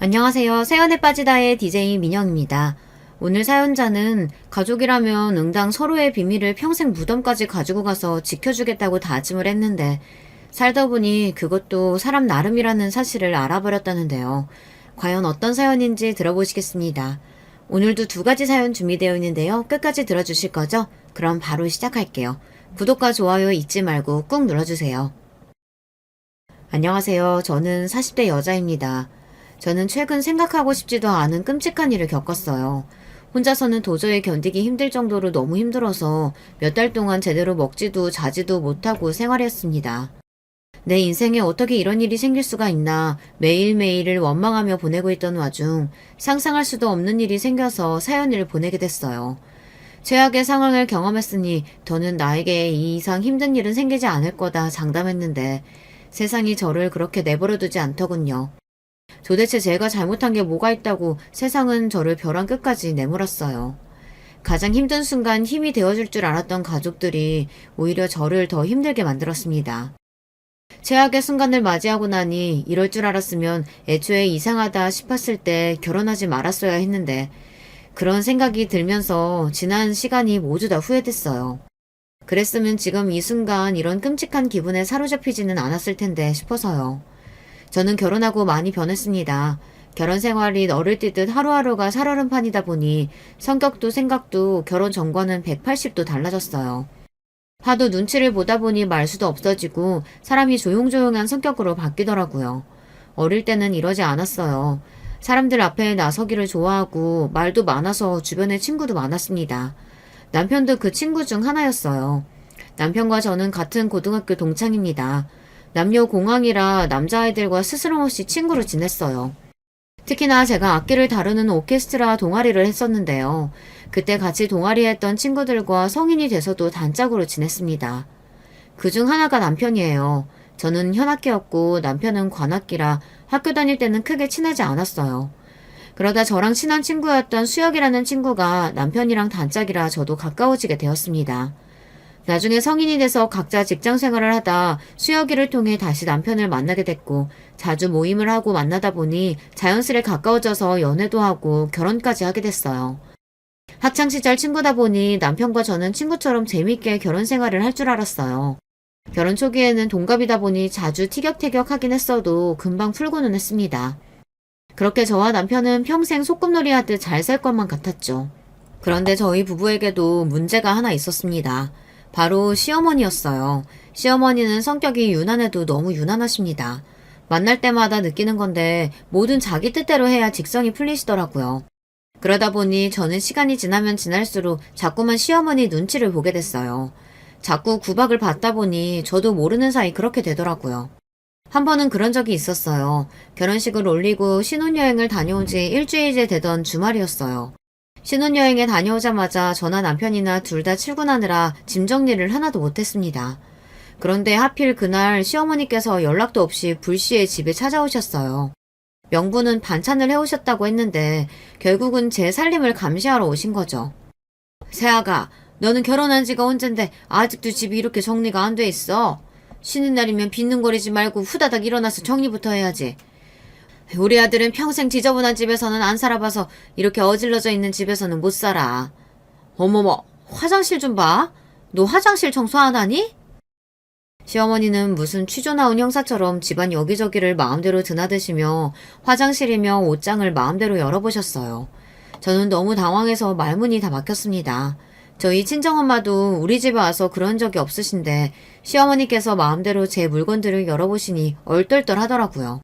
안녕하세요. 사연에 빠지다의 DJ 민영입니다. 오늘 사연자는 가족이라면 응당 서로의 비밀을 평생 무덤까지 가지고 가서 지켜주겠다고 다짐을 했는데 살다 보니 그것도 사람 나름이라는 사실을 알아버렸다는데요. 과연 어떤 사연인지 들어보시겠습니다. 오늘도 두 가지 사연 준비되어 있는데요. 끝까지 들어주실 거죠? 그럼 바로 시작할게요. 구독과 좋아요 잊지 말고 꾹 눌러주세요. 안녕하세요. 저는 40대 여자입니다. 저는 최근 생각하고 싶지도 않은 끔찍한 일을 겪었어요. 혼자서는 도저히 견디기 힘들 정도로 너무 힘들어서 몇 달 동안 제대로 먹지도 자지도 못하고 생활했습니다. 내 인생에 어떻게 이런 일이 생길 수가 있나 매일매일을 원망하며 보내고 있던 와중 상상할 수도 없는 일이 생겨서 사연을 보내게 됐어요. 최악의 상황을 경험했으니 더는 나에게 이 이상 힘든 일은 생기지 않을 거다 장담했는데 세상이 저를 그렇게 내버려두지 않더군요. 도대체 제가 잘못한 게 뭐가 있다고 세상은 저를 벼랑 끝까지 내몰았어요. 가장 힘든 순간 힘이 되어줄 줄 알았던 가족들이 오히려 저를 더 힘들게 만들었습니다. 최악의 순간을 맞이하고 나니 이럴 줄 알았으면 애초에 이상하다 싶었을 때 결혼하지 말았어야 했는데 그런 생각이 들면서 지난 시간이 모두 다 후회됐어요. 그랬으면 지금 이 순간 이런 끔찍한 기분에 사로잡히지는 않았을 텐데 싶어서요. 저는 결혼하고 많이 변했습니다. 결혼 생활이 너를 띄듯 하루하루가 살얼음판이다 보니 성격도 생각도 결혼 전과는 180도 달라졌어요. 하도 눈치를 보다 보니 말수도 없어지고 사람이 조용조용한 성격으로 바뀌더라고요. 어릴 때는 이러지 않았어요. 사람들 앞에 나서기를 좋아하고 말도 많아서 주변에 친구도 많았습니다. 남편도 그 친구 중 하나였어요. 남편과 저는 같은 고등학교 동창입니다. 남녀 공학이라 남자아이들과 스스럼없이 친구로 지냈어요. 특히나 제가 악기를 다루는 오케스트라 동아리를 했었는데요. 그때 같이 동아리했던 친구들과 성인이 돼서도 단짝으로 지냈습니다. 그중 하나가 남편이에요. 저는 현악기였고 남편은 관악기라 학교 다닐 때는 크게 친하지 않았어요. 그러다 저랑 친한 친구였던 수혁이라는 친구가 남편이랑 단짝이라 저도 가까워지게 되었습니다. 나중에 성인이 돼서 각자 직장 생활을 하다 수혁이를 통해 다시 남편을 만나게 됐고 자주 모임을 하고 만나다 보니 자연스레 가까워져서 연애도 하고 결혼까지 하게 됐어요. 학창시절 친구다 보니 남편과 저는 친구처럼 재밌게 결혼 생활을 할 줄 알았어요. 결혼 초기에는 동갑이다 보니 자주 티격태격 하긴 했어도 금방 풀고는 했습니다. 그렇게 저와 남편은 평생 소꿉놀이 하듯 잘 살 것만 같았죠. 그런데 저희 부부에게도 문제가 하나 있었습니다. 바로 시어머니였어요. 시어머니는 성격이 유난해도 너무 유난하십니다. 만날 때마다 느끼는 건데 뭐든 자기 뜻대로 해야 직성이 풀리시더라고요. 그러다 보니 저는 시간이 지나면 지날수록 자꾸만 시어머니 눈치를 보게 됐어요. 자꾸 구박을 받다 보니 저도 모르는 사이 그렇게 되더라고요. 한 번은 그런 적이 있었어요. 결혼식을 올리고 신혼여행을 다녀온 지 일주일째 되던 주말이었어요. 신혼여행에 다녀오자마자 저나 남편이나 둘 다 출근하느라 짐 정리를 하나도 못했습니다. 그런데 하필 그날 시어머니께서 연락도 없이 불시에 집에 찾아오셨어요. 명분은 반찬을 해오셨다고 했는데 결국은 제 살림을 감시하러 오신 거죠. 새아가, 너는 결혼한 지가 언젠데 아직도 집이 이렇게 정리가 안 돼 있어? 쉬는 날이면 빈둥거리지 말고 후다닥 일어나서 정리부터 해야지. 우리 아들은 평생 지저분한 집에서는 안 살아봐서 이렇게 어질러져 있는 집에서는 못 살아. 어머머, 화장실 좀 봐. 너 화장실 청소 안 하니? 시어머니는 무슨 취조 나온 형사처럼 집안 여기저기를 마음대로 드나드시며 화장실이며 옷장을 마음대로 열어보셨어요. 저는 너무 당황해서 말문이 다 막혔습니다. 저희 친정엄마도 우리 집에 와서 그런 적이 없으신데 시어머니께서 마음대로 제 물건들을 열어보시니 얼떨떨 하더라고요.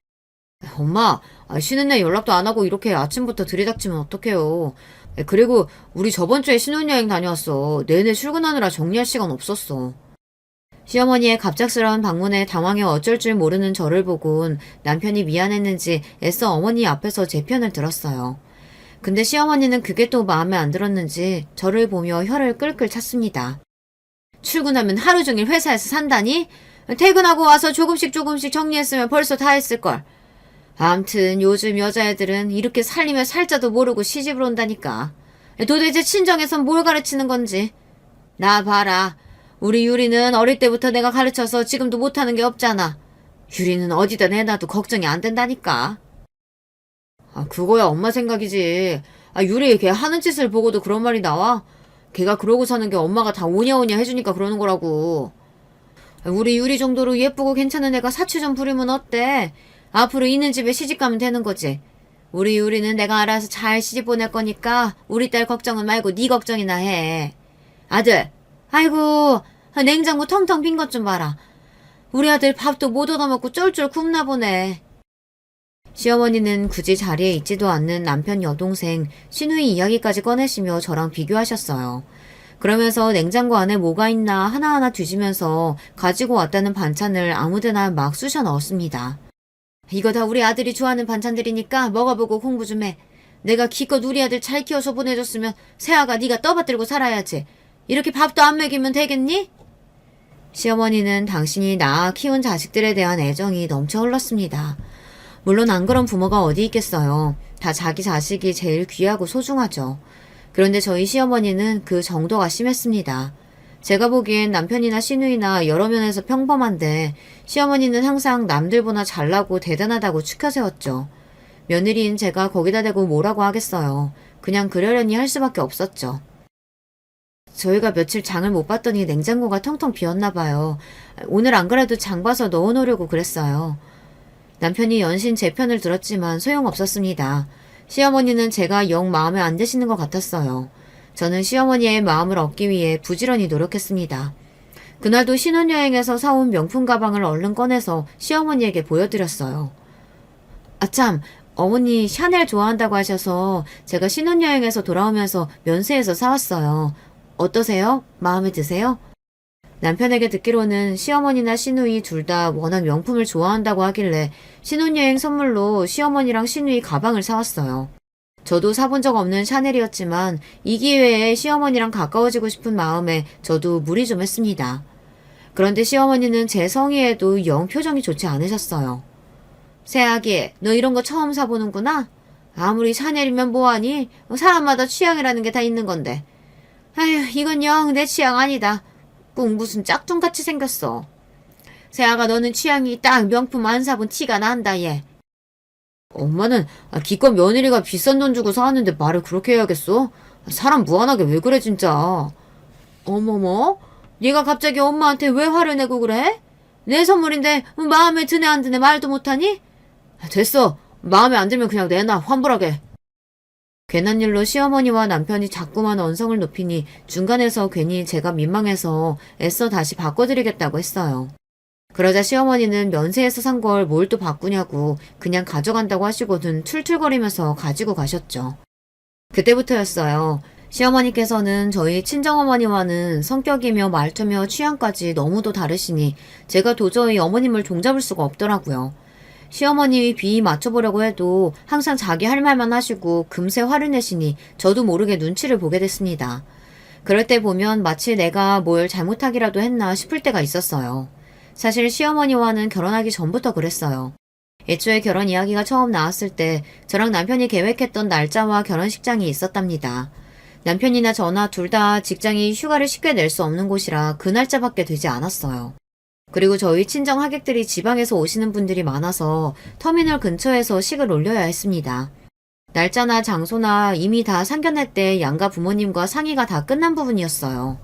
엄마, 쉬는 날 연락도 안 하고 이렇게 아침부터 들이닥치면 어떡해요. 그리고 우리 저번 주에 신혼여행 다녀왔어. 내내 출근하느라 정리할 시간 없었어. 시어머니의 갑작스러운 방문에 당황해 어쩔 줄 모르는 저를 보곤 남편이 미안했는지 애써 어머니 앞에서 제 편을 들었어요. 근데 시어머니는 그게 또 마음에 안 들었는지 저를 보며 혀를 끌끌 찼습니다. 출근하면 하루 종일 회사에서 산다니? 퇴근하고 와서 조금씩 정리했으면 벌써 다 했을걸. 암튼 요즘 여자애들은 이렇게 살림에 살자도 모르고 시집을 온다니까. 도대체 친정에선 뭘 가르치는 건지. 나 봐라. 우리 유리는 어릴 때부터 내가 가르쳐서 지금도 못하는 게 없잖아. 유리는 어디다 내놔도 걱정이 안 된다니까. 그거야 엄마 생각이지. 유리 걔 하는 짓을 보고도 그런 말이 나와? 걔가 그러고 사는 게 엄마가 다 오냐오냐 해주니까 그러는 거라고. 우리 유리 정도로 예쁘고 괜찮은 애가 사치 좀 부리면 어때? 앞으로 있는 집에 시집가면 되는 거지. 우리 유리는 내가 알아서 잘 시집 보낼 거니까 우리 딸 걱정은 말고 네 걱정이나 해. 아들, 아이고, 냉장고 텅텅 빈 것 좀 봐라. 우리 아들 밥도 못 얻어먹고 쫄쫄 굶나 보네. 시어머니는 굳이 자리에 있지도 않는 남편 여동생 신우이 이야기까지 꺼내시며 저랑 비교하셨어요. 그러면서 냉장고 안에 뭐가 있나 하나하나 뒤지면서 가지고 왔다는 반찬을 아무데나 막 쑤셔 넣었습니다. 이거 다 우리 아들이 좋아하는 반찬들이니까 먹어보고 공부 좀 해. 내가 기껏 우리 아들 잘 키워서 보내줬으면 새아가 네가 떠받들고 살아야지. 이렇게 밥도 안 먹이면 되겠니? 시어머니는 당신이 낳아 키운 자식들에 대한 애정이 넘쳐 흘렀습니다. 물론 안 그런 부모가 어디 있겠어요. 다 자기 자식이 제일 귀하고 소중하죠. 그런데 저희 시어머니는 그 정도가 심했습니다. 제가 보기엔 남편이나 시누이나 여러 면에서 평범한데 시어머니는 항상 남들보다 잘나고 대단하다고 추켜세웠죠. 며느리인 제가 거기다 대고 뭐라고 하겠어요. 그냥 그러려니 할 수밖에 없었죠. 저희가 며칠 장을 못 봤더니 냉장고가 텅텅 비었나 봐요. 오늘 안 그래도 장 봐서 넣어놓으려고 그랬어요. 남편이 연신 제 편을 들었지만 소용없었습니다. 시어머니는 제가 영 마음에 안 드시는 것 같았어요. 저는 시어머니의 마음을 얻기 위해 부지런히 노력했습니다. 그날도 신혼여행에서 사온 명품 가방을 얼른 꺼내서 시어머니에게 보여드렸어요. 아참, 어머니 샤넬 좋아한다고 하셔서 제가 신혼여행에서 돌아오면서 면세에서 사왔어요. 어떠세요? 마음에 드세요? 남편에게 듣기로는 시어머니나 시누이 둘 다 워낙 명품을 좋아한다고 하길래 신혼여행 선물로 시어머니랑 시누이 가방을 사왔어요. 저도 사본 적 없는 샤넬이었지만 이 기회에 시어머니랑 가까워지고 싶은 마음에 저도 무리 좀 했습니다. 그런데 시어머니는 제 성의에도 영 표정이 좋지 않으셨어요. 새아기, 너 이런 거 처음 사보는구나? 아무리 샤넬이면 뭐하니? 사람마다 취향이라는 게 다 있는 건데. 아휴, 이건 영 내 취향 아니다. 꼭 무슨 짝퉁같이 생겼어. 새아가 너는 취향이 딱 명품 안 사본 티가 난다 얘. 엄마는 기껏 며느리가 비싼 돈 주고 사왔는데 말을 그렇게 해야겠어? 사람 무한하게 왜 그래 진짜. 어머머? 네가 갑자기 엄마한테 왜 화를 내고 그래? 내 선물인데 마음에 드네 안 드네 말도 못하니? 됐어. 마음에 안 들면 그냥 내놔 환불하게. 괜한 일로 시어머니와 남편이 자꾸만 언성을 높이니 중간에서 괜히 제가 민망해서 애써 다시 바꿔드리겠다고 했어요. 그러자 시어머니는 면세에서 산 걸 뭘 또 바꾸냐고 그냥 가져간다고 하시고는 툴툴거리면서 가지고 가셨죠. 그때부터였어요. 시어머니께서는 저희 친정어머니와는 성격이며 말투며 취향까지 너무도 다르시니 제가 도저히 어머님을 종잡을 수가 없더라고요. 시어머니 비위 맞춰보려고 해도 항상 자기 할 말만 하시고 금세 화를 내시니 저도 모르게 눈치를 보게 됐습니다. 그럴 때 보면 마치 내가 뭘 잘못하기라도 했나 싶을 때가 있었어요. 사실 시어머니와는 결혼하기 전부터 그랬어요. 애초에 결혼 이야기가 처음 나왔을 때 저랑 남편이 계획했던 날짜와 결혼식장이 있었답니다. 남편이나 저나 둘 다 직장이 휴가를 쉽게 낼 수 없는 곳이라 그 날짜밖에 되지 않았어요. 그리고 저희 친정 하객들이 지방에서 오시는 분들이 많아서 터미널 근처에서 식을 올려야 했습니다. 날짜나 장소나 이미 다 상견례 때 양가 부모님과 상의가 다 끝난 부분이었어요.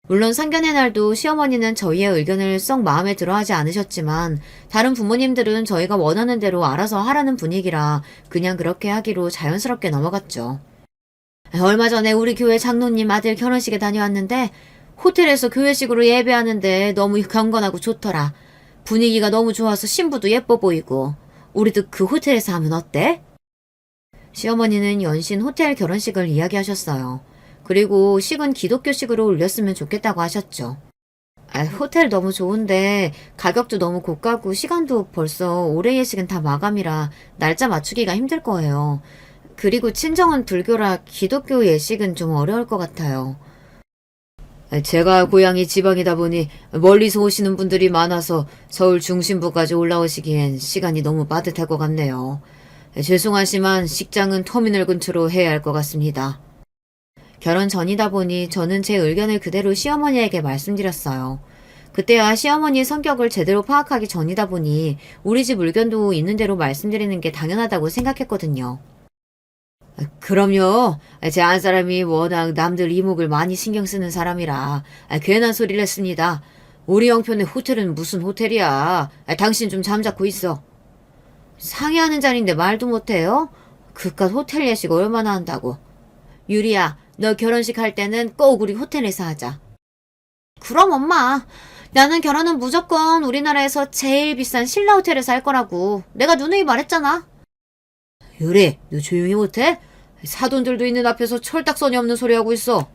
물론 상견례 날도 시어머니는 저희의 의견을 썩 마음에 들어하지 않으셨지만 다른 부모님들은 저희가 원하는 대로 알아서 하라는 분위기라 그냥 그렇게 하기로 자연스럽게 넘어갔죠. 얼마 전에 우리 교회 장로님 아들 결혼식에 다녀왔는데 호텔에서 교회식으로 예배하는데 너무 경건하고 좋더라. 분위기가 너무 좋아서 신부도 예뻐 보이고. 우리도 그 호텔에서 하면 어때? 시어머니는 연신 호텔 결혼식을 이야기하셨어요. 그리고 식은 기독교식으로 올렸으면 좋겠다고 하셨죠. 호텔 너무 좋은데 가격도 너무 고가고 시간도 벌써 올해 예식은 다 마감이라 날짜 맞추기가 힘들 거예요. 그리고 친정은 불교라 기독교 예식은 좀 어려울 것 같아요. 제가 고향이 지방이다 보니 멀리서 오시는 분들이 많아서 서울 중심부까지 올라오시기엔 시간이 너무 빠듯할 것 같네요. 죄송하지만 식장은 터미널 근처로 해야 할 것 같습니다. 결혼 전이다 보니 저는 제 의견을 그대로 시어머니에게 말씀드렸어요. 그때야 시어머니의 성격을 제대로 파악하기 전이다 보니 우리 집 의견도 있는 대로 말씀드리는 게 당연하다고 생각했거든요. 그럼요. 제 안사람이 워낙 남들 이목을 많이 신경 쓰는 사람이라 괜한 소리를 했습니다. 우리 형편의 호텔은 무슨 호텔이야. 당신 좀 잠자코 있어. 상의하는 자리인데 말도 못해요? 그깟 호텔 예식 얼마나 한다고. 유리야, 너 결혼식 할 때는 꼭 우리 호텔에서 하자. 그럼 엄마, 나는 결혼은 무조건 우리나라에서 제일 비싼 신라 호텔에서 할 거라고. 내가 누누이 말했잖아. 유리, 너 조용히 못해? 사돈들도 있는 앞에서 철딱서니 없는 소리 하고 있어.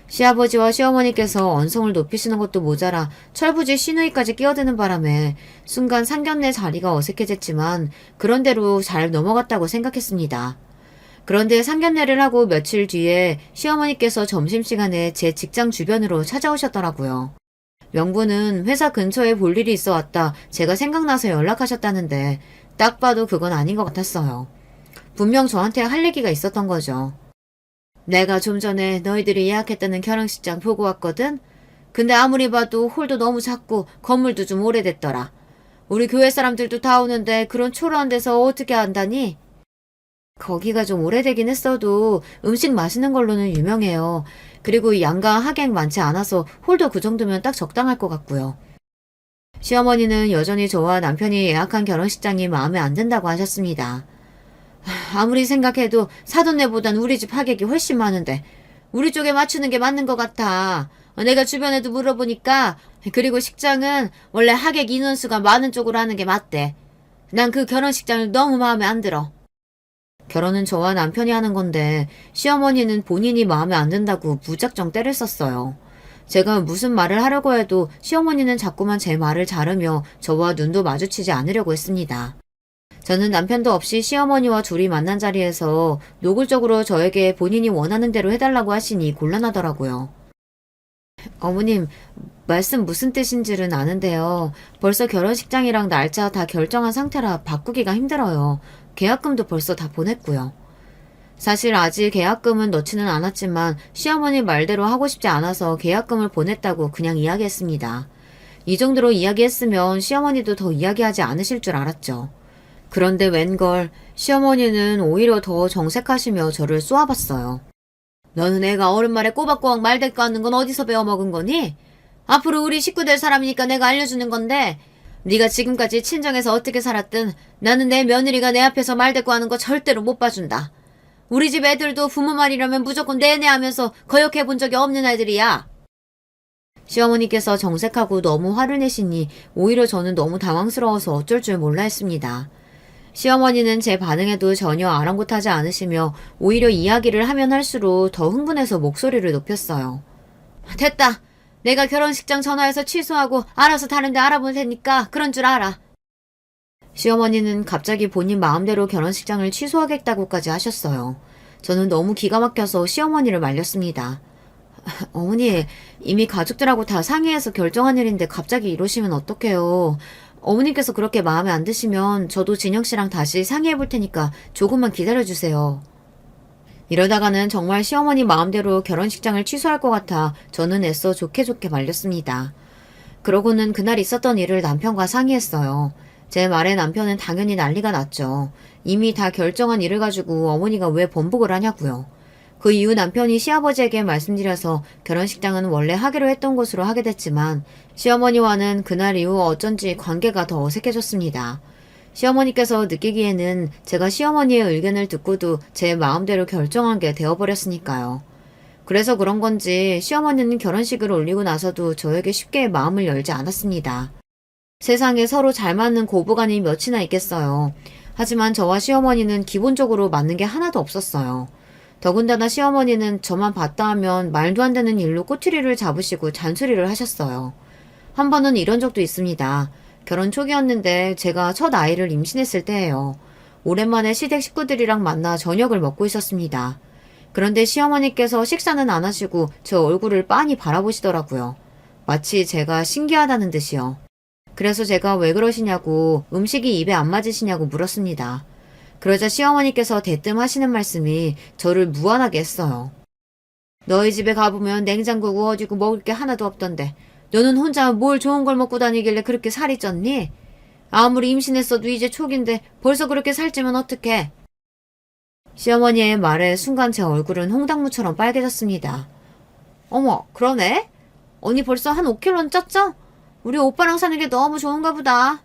시아버지와 시어머니께서 언성을 높이시는 것도 모자라 철부지 시누이까지 끼어드는 바람에 순간 상견례 자리가 어색해졌지만 그런대로 잘 넘어갔다고 생각했습니다. 그런데 상견례를 하고 며칠 뒤에 시어머니께서 점심시간에 제 직장 주변으로 찾아오셨더라고요. 명분은 회사 근처에 볼 일이 있어 왔다 제가 생각나서 연락하셨다는데 딱 봐도 그건 아닌 것 같았어요. 분명 저한테 할 얘기가 있었던 거죠. 내가 좀 전에 너희들이 예약했다는 결혼식장 보고 왔거든? 근데 아무리 봐도 홀도 너무 작고 건물도 좀 오래됐더라. 우리 교회 사람들도 다 오는데 그런 초라한 데서 어떻게 한다니? 거기가 좀 오래되긴 했어도 음식 맛있는 걸로는 유명해요. 그리고 양가 하객 많지 않아서 홀도 그 정도면 딱 적당할 것 같고요. 시어머니는 여전히 저와 남편이 예약한 결혼식장이 마음에 안 든다고 하셨습니다. 아무리 생각해도 사돈네보단 우리 집 하객이 훨씬 많은데 우리 쪽에 맞추는 게 맞는 것 같아. 내가 주변에도 물어보니까 그리고 식장은 원래 하객 인원수가 많은 쪽으로 하는 게 맞대. 난 그 결혼식장을 너무 마음에 안 들어. 결혼은 저와 남편이 하는 건데 시어머니는 본인이 마음에 안 든다고 무작정 때를 썼어요. 제가 무슨 말을 하려고 해도 시어머니는 자꾸만 제 말을 자르며 저와 눈도 마주치지 않으려고 했습니다. 저는 남편도 없이 시어머니와 둘이 만난 자리에서 노골적으로 저에게 본인이 원하는 대로 해달라고 하시니 곤란하더라고요. 어머님, 말씀 무슨 뜻인지는 아는데요. 벌써 결혼식장이랑 날짜 다 결정한 상태라 바꾸기가 힘들어요. 계약금도 벌써 다 보냈고요. 사실 아직 계약금은 넣지는 않았지만 시어머니 말대로 하고 싶지 않아서 계약금을 보냈다고 그냥 이야기했습니다. 이 정도로 이야기했으면 시어머니도 더 이야기하지 않으실 줄 알았죠. 그런데 웬걸 시어머니는 오히려 더 정색하시며 저를 쏘아봤어요. 너는 애가 어른 말에 꼬박꼬박 말대꾸 하는 건 어디서 배워먹은 거니? 앞으로 우리 식구 될 사람이니까 내가 알려주는 건데 네가 지금까지 친정에서 어떻게 살았든 나는 내 며느리가 내 앞에서 말대꾸 하는 거 절대로 못 봐준다. 우리 집 애들도 부모 말이라면 무조건 내내 하면서 거역해 본 적이 없는 애들이야. 시어머니께서 정색하고 너무 화를 내시니 오히려 저는 너무 당황스러워서 어쩔 줄 몰라 했습니다. 시어머니는 제 반응에도 전혀 아랑곳하지 않으시며 오히려 이야기를 하면 할수록 더 흥분해서 목소리를 높였어요. 됐다. 내가 결혼식장 전화해서 취소하고 알아서 다른 데 알아볼 테니까 그런 줄 알아. 시어머니는 갑자기 본인 마음대로 결혼식장을 취소하겠다고까지 하셨어요. 저는 너무 기가 막혀서 시어머니를 말렸습니다. 어머니, 이미 가족들하고 다 상의해서 결정한 일인데 갑자기 이러시면 어떡해요. 어머님께서 그렇게 마음에 안 드시면 저도 진영 씨랑 다시 상의해 볼 테니까 조금만 기다려주세요. 이러다가는 정말 시어머니 마음대로 결혼식장을 취소할 것 같아 저는 애써 좋게 좋게 말렸습니다. 그러고는 그날 있었던 일을 남편과 상의했어요. 제 말에 남편은 당연히 난리가 났죠. 이미 다 결정한 일을 가지고 어머니가 왜 번복을 하냐고요. 그 이후 남편이 시아버지에게 말씀드려서 결혼식장은 원래 하기로 했던 곳으로 하게 됐지만 시어머니와는 그날 이후 어쩐지 관계가 더 어색해졌습니다. 시어머니께서 느끼기에는 제가 시어머니의 의견을 듣고도 제 마음대로 결정한 게 되어버렸으니까요. 그래서 그런 건지 시어머니는 결혼식을 올리고 나서도 저에게 쉽게 마음을 열지 않았습니다. 세상에 서로 잘 맞는 고부간이 몇이나 있겠어요. 하지만 저와 시어머니는 기본적으로 맞는 게 하나도 없었어요. 더군다나 시어머니는 저만 봤다 하면 말도 안 되는 일로 꼬투리를 잡으시고 잔소리를 하셨어요. 한 번은 이런 적도 있습니다. 결혼 초기였는데 제가 첫 아이를 임신했을 때예요. 오랜만에 시댁 식구들이랑 만나 저녁을 먹고 있었습니다. 그런데 시어머니께서 식사는 안 하시고 저 얼굴을 빤히 바라보시더라고요. 마치 제가 신기하다는 듯이요. 그래서 제가 왜 그러시냐고 음식이 입에 안 맞으시냐고 물었습니다. 그러자 시어머니께서 대뜸 하시는 말씀이 저를 무안하게 했어요. 너희 집에 가보면 냉장고 구워지고 먹을 게 하나도 없던데 너는 혼자 뭘 좋은 걸 먹고 다니길래 그렇게 살이 쪘니? 아무리 임신했어도 이제 초기인데 벌써 그렇게 살찌면 어떡해? 시어머니의 말에 순간 제 얼굴은 홍당무처럼 빨개졌습니다. 어머, 그러네? 언니 벌써 한 5kg는 쪘죠? 우리 오빠랑 사는 게 너무 좋은가 보다.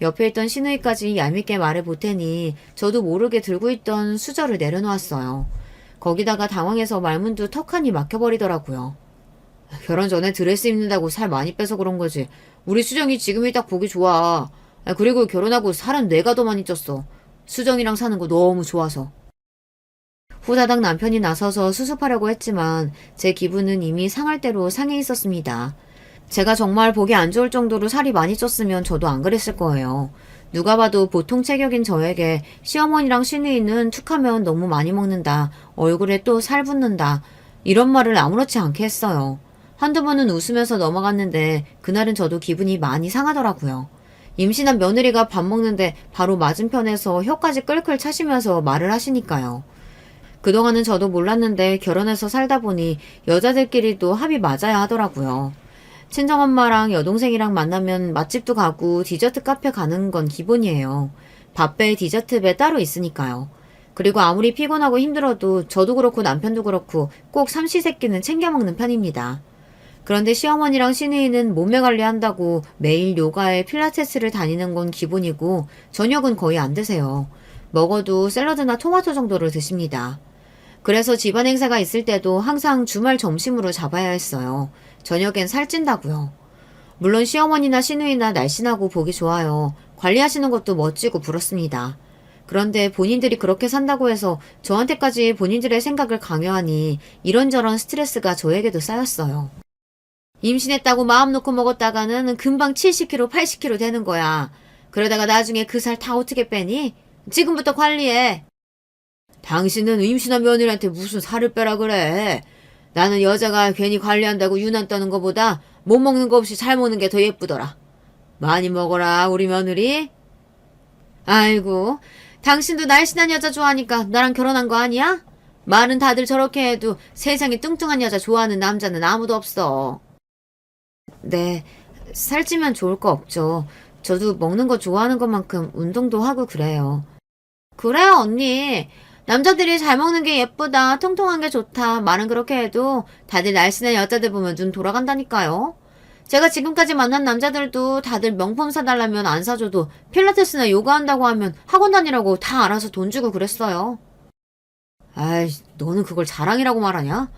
옆에 있던 시누이까지 얄밉게 말해 보태니 저도 모르게 들고 있던 수저를 내려놓았어요. 거기다가 당황해서 말문도 턱하니 막혀버리더라고요. 결혼 전에 드레스 입는다고 살 많이 빼서 그런 거지. 우리 수정이 지금이 딱 보기 좋아. 그리고 결혼하고 살은 내가 더 많이 쪘어. 수정이랑 사는 거 너무 좋아서. 후다닥 남편이 나서서 수습하려고 했지만 제 기분은 이미 상할 대로 상해 있었습니다. 제가 정말 보기 안 좋을 정도로 살이 많이 쪘으면 저도 안 그랬을 거예요. 누가 봐도 보통 체격인 저에게 시어머니랑 시누이는 툭하면 너무 많이 먹는다. 얼굴에 또 살 붙는다. 이런 말을 아무렇지 않게 했어요. 한두 번은 웃으면서 넘어갔는데 그날은 저도 기분이 많이 상하더라고요. 임신한 며느리가 밥 먹는데 바로 맞은편에서 혀까지 끌끌 차시면서 말을 하시니까요. 그동안은 저도 몰랐는데 결혼해서 살다 보니 여자들끼리도 합이 맞아야 하더라고요. 친정엄마랑 여동생이랑 만나면 맛집도 가고 디저트 카페 가는 건 기본이에요. 밥배, 디저트배 따로 있으니까요. 그리고 아무리 피곤하고 힘들어도 저도 그렇고 남편도 그렇고 꼭 삼시세끼는 챙겨 먹는 편입니다. 그런데 시어머니랑 시누이는 몸매 관리한다고 매일 요가에 필라테스를 다니는 건 기본이고 저녁은 거의 안 드세요. 먹어도 샐러드나 토마토 정도를 드십니다. 그래서 집안 행사가 있을 때도 항상 주말 점심으로 잡아야 했어요. 저녁엔 살찐다고요. 물론 시어머니나 시누이나 날씬하고 보기 좋아요. 관리하시는 것도 멋지고 부럽습니다. 그런데 본인들이 그렇게 산다고 해서 저한테까지 본인들의 생각을 강요하니 이런저런 스트레스가 저에게도 쌓였어요. 임신했다고 마음 놓고 먹었다가는 금방 70kg, 80kg 되는 거야. 그러다가 나중에 그 살 다 어떻게 빼니? 지금부터 관리해. 당신은 임신한 며느리한테 무슨 살을 빼라 그래. 나는 여자가 괜히 관리한다고 유난 떠는 것보다 못 먹는 거 없이 잘 먹는 게 더 예쁘더라. 많이 먹어라 우리 며느리. 아이고, 당신도 날씬한 여자 좋아하니까 나랑 결혼한 거 아니야? 말은 다들 저렇게 해도 세상에 뚱뚱한 여자 좋아하는 남자는 아무도 없어. 네, 살찌면 좋을 거 없죠. 저도 먹는 거 좋아하는 것만큼 운동도 하고 그래요. 그래요, 언니. 남자들이 잘 먹는 게 예쁘다, 통통한 게 좋다, 말은 그렇게 해도 다들 날씬한 여자들 보면 눈 돌아간다니까요. 제가 지금까지 만난 남자들도 다들 명품 사달라면 안 사줘도 필라테스나 요가 한다고 하면 학원 다니라고 다 알아서 돈 주고 그랬어요. 아이, 너는 그걸 자랑이라고 말하냐?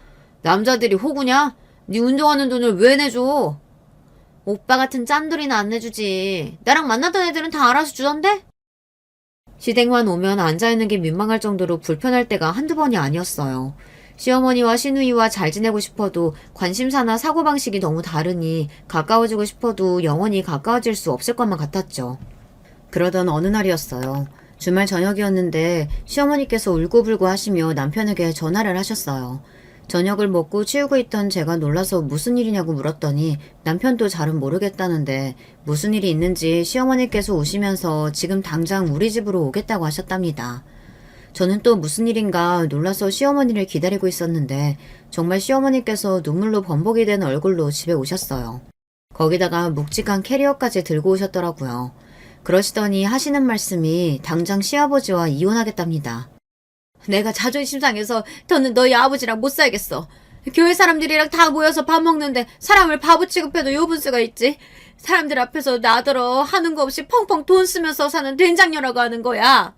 남자들이 호구냐? 네 운동하는 돈을 왜 내줘? 오빠 같은 짠돌이는 안 내주지. 나랑 만났던 애들은 다 알아서 주던데? 시댁만 오면 앉아있는 게 민망할 정도로 불편할 때가 한두 번이 아니었어요. 시어머니와 시누이와 잘 지내고 싶어도 관심사나 사고방식이 너무 다르니 가까워지고 싶어도 영원히 가까워질 수 없을 것만 같았죠. 그러던 어느 날이었어요. 주말 저녁이었는데 시어머니께서 울고불고 하시며 남편에게 전화를 하셨어요. 저녁을 먹고 치우고 있던 제가 놀라서 무슨 일이냐고 물었더니 남편도 잘은 모르겠다는데 무슨 일이 있는지 시어머니께서 우시면서 지금 당장 우리 집으로 오겠다고 하셨답니다. 저는 또 무슨 일인가 놀라서 시어머니를 기다리고 있었는데 정말 시어머니께서 눈물로 범벅이 된 얼굴로 집에 오셨어요. 거기다가 묵직한 캐리어까지 들고 오셨더라고요. 그러시더니 하시는 말씀이 당장 시아버지와 이혼하겠답니다. 내가 자존심 상해서 더는 너희 아버지랑 못 살겠어. 교회 사람들이랑 다 모여서 밥 먹는데 사람을 바보 취급해도 요분수가 있지. 사람들 앞에서 나더러 하는 거 없이 펑펑 돈 쓰면서 사는 된장녀라고 하는 거야.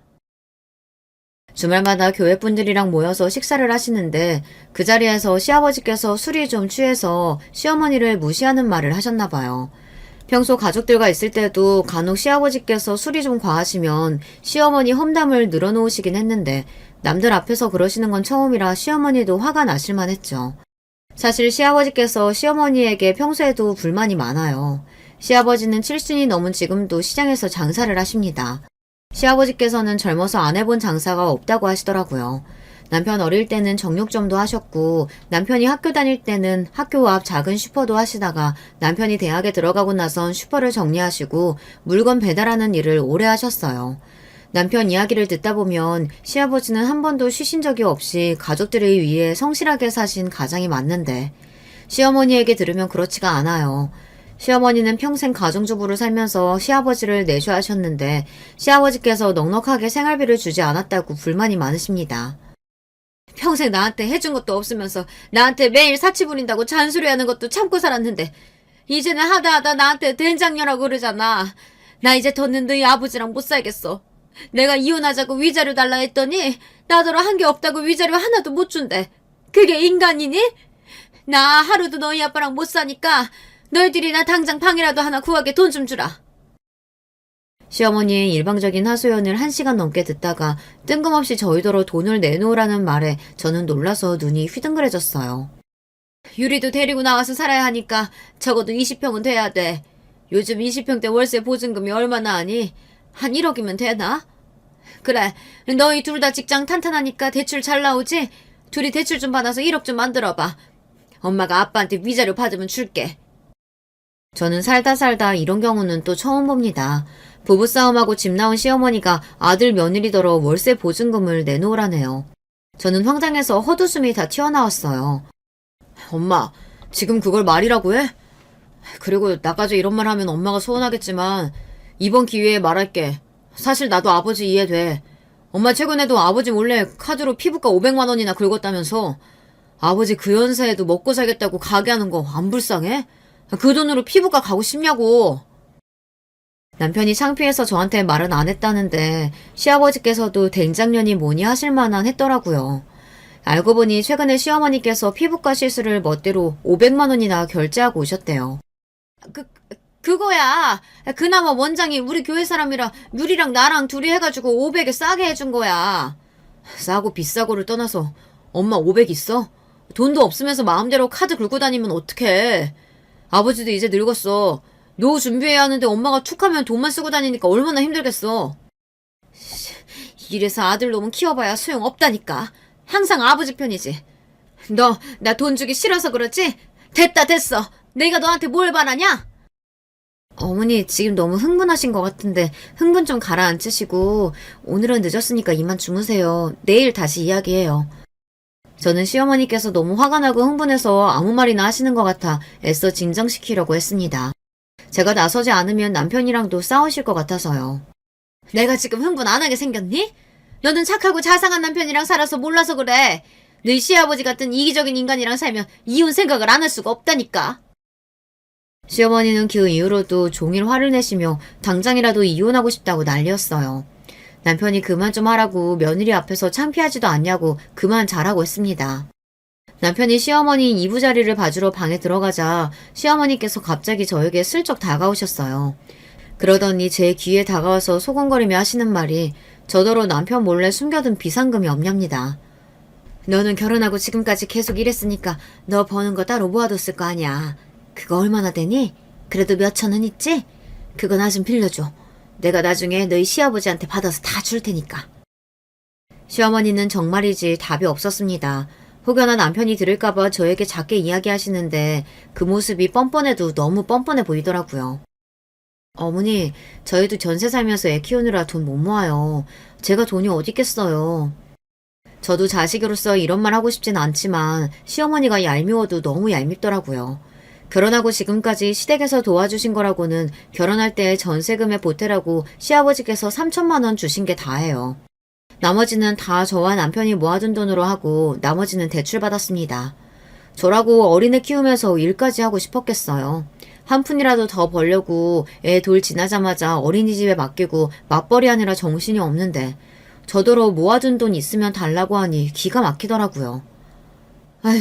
주말마다 교회분들이랑 모여서 식사를 하시는데 그 자리에서 시아버지께서 술이 좀 취해서 시어머니를 무시하는 말을 하셨나 봐요. 평소 가족들과 있을 때도 간혹 시아버지께서 술이 좀 과하시면 시어머니 험담을 늘어놓으시긴 했는데 남들 앞에서 그러시는 건 처음이라 시어머니도 화가 나실만 했죠. 사실 시아버지께서 시어머니에게 평소에도 불만이 많아요. 시아버지는 70이 넘은 지금도 시장에서 장사를 하십니다. 시아버지께서는 젊어서 안 해본 장사가 없다고 하시더라고요. 남편 어릴 때는 정육점도 하셨고 남편이 학교 다닐 때는 학교 앞 작은 슈퍼도 하시다가 남편이 대학에 들어가고 나선 슈퍼를 정리하시고 물건 배달하는 일을 오래 하셨어요. 남편 이야기를 듣다 보면 시아버지는 한 번도 쉬신 적이 없이 가족들을 위해 성실하게 사신 가장이 맞는데 시어머니에게 들으면 그렇지가 않아요. 시어머니는 평생 가정주부로 살면서 시아버지를 내조하셨는데 시아버지께서 넉넉하게 생활비를 주지 않았다고 불만이 많으십니다. 평생 나한테 해준 것도 없으면서 나한테 매일 사치 부린다고 잔소리하는 것도 참고 살았는데 이제는 하다 나한테 된장녀라고 그러잖아. 나 이제 더는 너희 아버지랑 못 살겠어. 내가 이혼하자고 위자료 달라 했더니 나더러 한 게 없다고 위자료 하나도 못 준대. 그게 인간이니? 나 하루도 너희 아빠랑 못 사니까 너희들이 나 당장 방이라도 하나 구하게 돈 좀 주라. 시어머니의 일방적인 하소연을 1시간 넘게 듣다가 뜬금없이 저희더러 돈을 내놓으라는 말에 저는 놀라서 눈이 휘둥그레졌어요. 유리도 데리고 나와서 살아야 하니까 적어도 20평은 돼야 돼. 요즘 20평대 월세 보증금이 얼마나 하니? 한 1억이면 되나? 그래, 너희 둘 다 직장 탄탄하니까 대출 잘 나오지? 둘이 대출 좀 받아서 1억 좀 만들어봐. 엄마가 아빠한테 위자료 받으면 줄게. 저는 살다 이런 경우는 또 처음 봅니다. 부부싸움하고 집 나온 시어머니가 아들 며느리더러 월세 보증금을 내놓으라네요. 저는 황당해서 헛웃음이 다 튀어나왔어요. 엄마, 지금 그걸 말이라고 해? 그리고 나까지 이런 말 하면 엄마가 서운하겠지만 이번 기회에 말할게. 사실 나도 아버지 이해돼. 엄마 최근에도 아버지 몰래 카드로 피부과 500만 원이나 긁었다면서 아버지 그 연세에도 먹고 살겠다고 가게 하는 거 안 불쌍해? 그 돈으로 피부과 가고 싶냐고. 남편이 창피해서 저한테 말은 안 했다는데 시아버지께서도 된장년이 뭐니 하실 만한 했더라고요. 알고 보니 최근에 시어머니께서 피부과 시술을 멋대로 500만 원이나 결제하고 오셨대요. 그거야. 그나마 원장이 우리 교회 사람이라 유리랑 나랑 둘이 해가지고 500에 싸게 해준 거야. 싸고 비싸고를 떠나서 엄마 500 있어? 돈도 없으면서 마음대로 카드 긁고 다니면 어떡해. 아버지도 이제 늙었어. 노후 준비해야 하는데 엄마가 툭하면 돈만 쓰고 다니니까 얼마나 힘들겠어. 이래서 아들 놈은 키워봐야 소용없다니까. 항상 아버지 편이지. 너 나 돈 주기 싫어서 그렇지? 됐어. 내가 너한테 뭘 바라냐? 어머니 지금 너무 흥분하신 것 같은데 흥분 좀 가라앉히시고 오늘은 늦었으니까 이만 주무세요. 내일 다시 이야기해요. 저는 시어머니께서 너무 화가 나고 흥분해서 아무 말이나 하시는 것 같아 애써 진정시키려고 했습니다. 제가 나서지 않으면 남편이랑도 싸우실 것 같아서요. 내가 지금 흥분 안 하게 생겼니? 너는 착하고 자상한 남편이랑 살아서 몰라서 그래. 너희 시아버지 같은 이기적인 인간이랑 살면 이혼 생각을 안 할 수가 없다니까. 시어머니는 그 이후로도 종일 화를 내시며 당장이라도 이혼하고 싶다고 난리였어요. 남편이 그만 좀 하라고 며느리 앞에서 창피하지도 않냐고 그만 잘하고 했습니다. 남편이 시어머니 이부자리를 봐주러 방에 들어가자 시어머니께서 갑자기 저에게 슬쩍 다가오셨어요. 그러더니 제 귀에 다가와서 소곤거리며 하시는 말이 저더러 남편 몰래 숨겨둔 비상금이 없냐입니다. 너는 결혼하고 지금까지 계속 일했으니까 너 버는 거 따로 모아뒀을 거 아니야. 그거 얼마나 되니? 그래도 몇천 원 있지? 그거 나 좀 빌려줘. 내가 나중에 너희 시아버지한테 받아서 다 줄 테니까. 시어머니는 정말이지 답이 없었습니다. 혹여나 남편이 들을까봐 저에게 작게 이야기하시는데 그 모습이 뻔뻔해도 너무 뻔뻔해 보이더라고요. 어머니, 저희도 전세 살면서 애 키우느라 돈 못 모아요. 제가 돈이 어디 있겠어요. 저도 자식으로서 이런 말 하고 싶진 않지만 시어머니가 얄미워도 너무 얄밉더라고요. 결혼하고 지금까지 시댁에서 도와주신 거라고는 결혼할 때 전세금에 보태라고 시아버지께서 3천만 원 주신 게 다예요. 나머지는 다 저와 남편이 모아둔 돈으로 하고 나머지는 대출받았습니다. 저라고 어린애 키우면서 일까지 하고 싶었겠어요. 한 푼이라도 더 벌려고 애 돌 지나자마자 어린이집에 맡기고 맞벌이 하느라 정신이 없는데 저더러 모아둔 돈 있으면 달라고 하니 기가 막히더라고요. 아휴,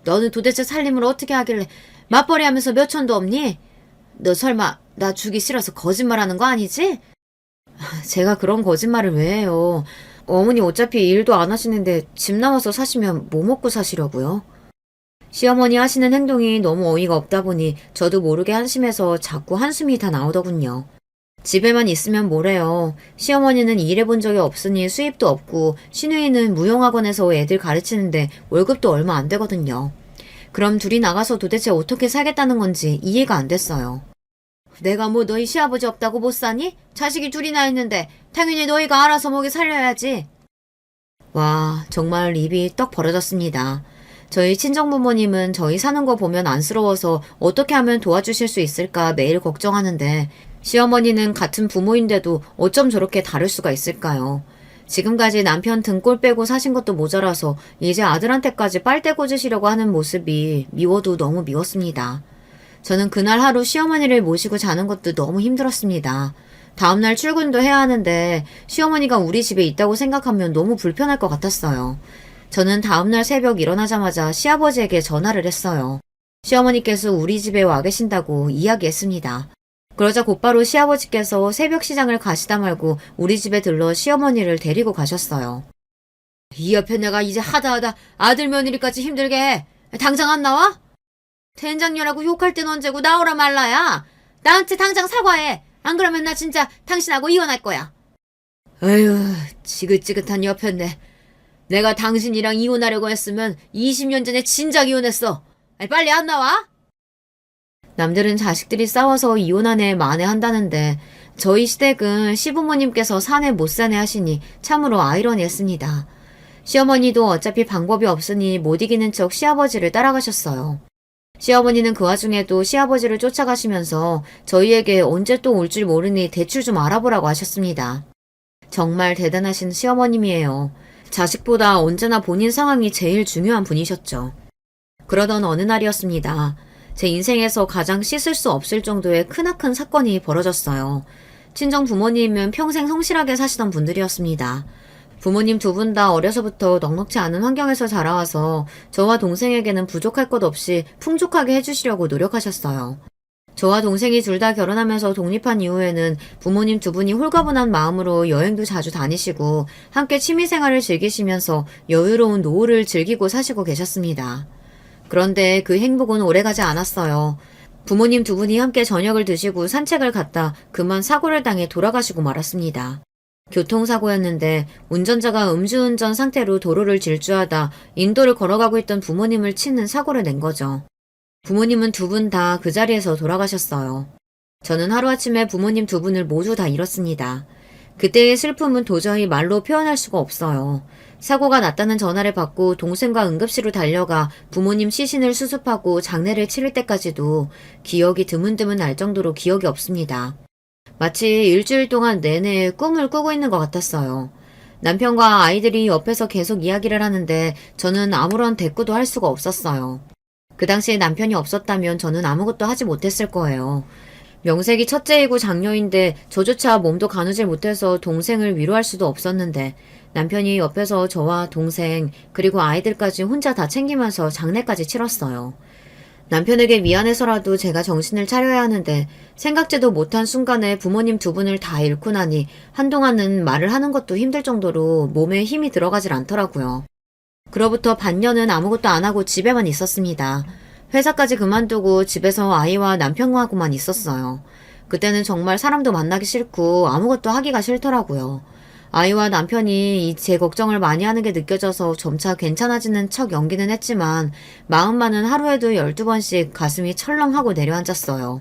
너는 도대체 살림을 어떻게 하길래 맞벌이 하면서 몇 천도 없니? 너 설마 나 주기 싫어서 거짓말하는 거 아니지? 제가 그런 거짓말을 왜 해요. 어머니 어차피 일도 안 하시는데 집 나와서 사시면 뭐 먹고 사시려고요? 시어머니 하시는 행동이 너무 어이가 없다 보니 저도 모르게 한심해서 자꾸 한숨이 다 나오더군요. 집에만 있으면 뭐래요. 시어머니는 일해본 적이 없으니 수입도 없고 시누이는 무용학원에서 애들 가르치는데 월급도 얼마 안 되거든요. 그럼 둘이 나가서 도대체 어떻게 살겠다는 건지 이해가 안 됐어요. 내가 뭐 너희 시아버지 없다고 못 사니? 자식이 둘이나 있는데 당연히 너희가 알아서 먹여 살려야지. 와, 정말 입이 떡 벌어졌습니다. 저희 친정부모님은 저희 사는 거 보면 안쓰러워서 어떻게 하면 도와주실 수 있을까 매일 걱정하는데 시어머니는 같은 부모인데도 어쩜 저렇게 다를 수가 있을까요? 지금까지 남편 등골 빼고 사신 것도 모자라서 이제 아들한테까지 빨대 꽂으시려고 하는 모습이 미워도 너무 미웠습니다. 저는 그날 하루 시어머니를 모시고 자는 것도 너무 힘들었습니다. 다음날 출근도 해야 하는데 시어머니가 우리 집에 있다고 생각하면 너무 불편할 것 같았어요. 저는 다음날 새벽 일어나자마자 시아버지에게 전화를 했어요. 시어머니께서 우리 집에 와 계신다고 이야기했습니다. 그러자 곧바로 시아버지께서 새벽 시장을 가시다 말고 우리 집에 들러 시어머니를 데리고 가셨어요. 이 옆에 내가 이제 하다 아들 며느리까지 힘들게 해. 당장 안 나와? 된장녀라고 욕할 땐 언제고 나오라 말라야. 나한테 당장 사과해. 안 그러면 나 진짜 당신하고 이혼할 거야. 에휴, 지긋지긋한 옆였네. 내가 당신이랑 이혼하려고 했으면 20년 전에 진작 이혼했어. 빨리 안 나와? 남들은 자식들이 싸워서 이혼한 애 만회한다는데 저희 시댁은 시부모님께서 사내 못 사내 하시니 참으로 아이러니했습니다. 시어머니도 어차피 방법이 없으니 못 이기는 척 시아버지를 따라가셨어요. 시어머니는 그 와중에도 시아버지를 쫓아가시면서 저희에게 언제 또 올 줄 모르니 대출 좀 알아보라고 하셨습니다. 정말 대단하신 시어머님이에요. 자식보다 언제나 본인 상황이 제일 중요한 분이셨죠. 그러던 어느 날이었습니다. 제 인생에서 가장 씻을 수 없을 정도의 크나큰 사건이 벌어졌어요. 친정 부모님은 평생 성실하게 사시던 분들이었습니다. 부모님 두 분 다 어려서부터 넉넉지 않은 환경에서 자라와서 저와 동생에게는 부족할 것 없이 풍족하게 해주시려고 노력하셨어요. 저와 동생이 둘 다 결혼하면서 독립한 이후에는 부모님 두 분이 홀가분한 마음으로 여행도 자주 다니시고 함께 취미생활을 즐기시면서 여유로운 노후를 즐기고 사시고 계셨습니다. 그런데 그 행복은 오래가지 않았어요. 부모님 두 분이 함께 저녁을 드시고 산책을 갔다 그만 사고를 당해 돌아가시고 말았습니다. 교통사고였는데 운전자가 음주운전 상태로 도로를 질주하다 인도를 걸어가고 있던 부모님을 치는 사고를 낸 거죠. 부모님은 두 분 다 그 자리에서 돌아가셨어요. 저는 하루아침에 부모님 두 분을 모두 다 잃었습니다. 그때의 슬픔은 도저히 말로 표현할 수가 없어요. 사고가 났다는 전화를 받고 동생과 응급실로 달려가 부모님 시신을 수습하고 장례를 치를 때까지도 기억이 드문드문 날 정도로 기억이 없습니다. 마치 일주일 동안 내내 꿈을 꾸고 있는 것 같았어요. 남편과 아이들이 옆에서 계속 이야기를 하는데 저는 아무런 대꾸도 할 수가 없었어요. 그 당시에 남편이 없었다면 저는 아무것도 하지 못했을 거예요. 명색이 첫째이고 장녀인데 저조차 몸도 가누질 못해서 동생을 위로할 수도 없었는데 남편이 옆에서 저와 동생 그리고 아이들까지 혼자 다 챙기면서 장례까지 치렀어요. 남편에게 미안해서라도 제가 정신을 차려야 하는데 생각지도 못한 순간에 부모님 두 분을 다 잃고 나니 한동안은 말을 하는 것도 힘들 정도로 몸에 힘이 들어가질 않더라고요. 그로부터 반년은 아무것도 안 하고 집에만 있었습니다. 회사까지 그만두고 집에서 아이와 남편하고만 있었어요. 그때는 정말 사람도 만나기 싫고 아무것도 하기가 싫더라고요. 아이와 남편이 제 걱정을 많이 하는 게 느껴져서 점차 괜찮아지는 척 연기는 했지만 마음만은 하루에도 12번씩 가슴이 철렁하고 내려앉았어요.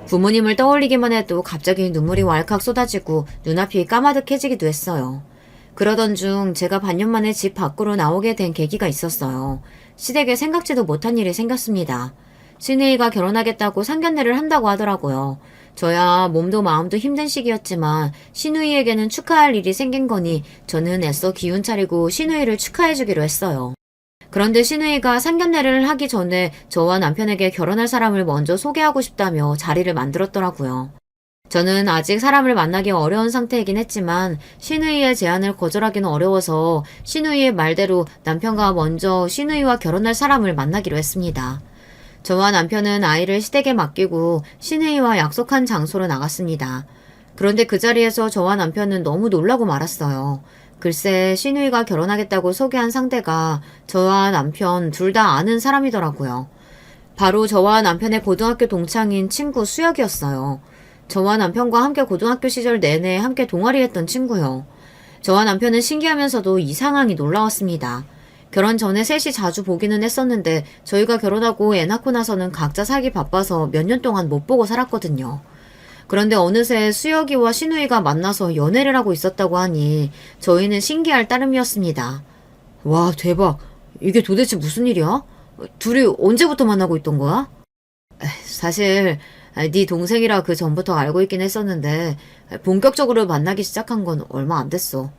부모님을 떠올리기만 해도 갑자기 눈물이 왈칵 쏟아지고 눈앞이 까마득해지기도 했어요. 그러던 중 제가 반년 만에 집 밖으로 나오게 된 계기가 있었어요. 시댁에 생각지도 못한 일이 생겼습니다. 신우이가 결혼하겠다고 상견례를 한다고 하더라고요. 저야 몸도 마음도 힘든 시기였지만 신우이에게는 축하할 일이 생긴 거니 저는 애써 기운 차리고 신우이를 축하해주기로 했어요. 그런데 신우이가 상견례를 하기 전에 저와 남편에게 결혼할 사람을 먼저 소개하고 싶다며 자리를 만들었더라고요. 저는 아직 사람을 만나기 어려운 상태이긴 했지만 신우이의 제안을 거절하기는 어려워서 신우이의 말대로 남편과 먼저 신우이와 결혼할 사람을 만나기로 했습니다. 저와 남편은 아이를 시댁에 맡기고 신우이와 약속한 장소로 나갔습니다. 그런데 그 자리에서 저와 남편은 너무 놀라고 말았어요. 글쎄 신우이가 결혼하겠다고 소개한 상대가 저와 남편 둘 다 아는 사람이더라고요. 바로 저와 남편의 고등학교 동창인 친구 수혁이었어요. 저와 남편과 함께 고등학교 시절 내내 함께 동아리했던 친구요. 저와 남편은 신기하면서도 이 상황이 놀라웠습니다. 결혼 전에 셋이 자주 보기는 했었는데 저희가 결혼하고 애 낳고 나서는 각자 살기 바빠서 몇 년 동안 못 보고 살았거든요. 그런데 어느새 수혁이와 신우이가 만나서 연애를 하고 있었다고 하니 저희는 신기할 따름이었습니다. 와 대박! 이게 도대체 무슨 일이야? 둘이 언제부터 만나고 있던 거야? 사실 네 동생이라 그 전부터 알고 있긴 했었는데 본격적으로 만나기 시작한 건 얼마 안 됐어.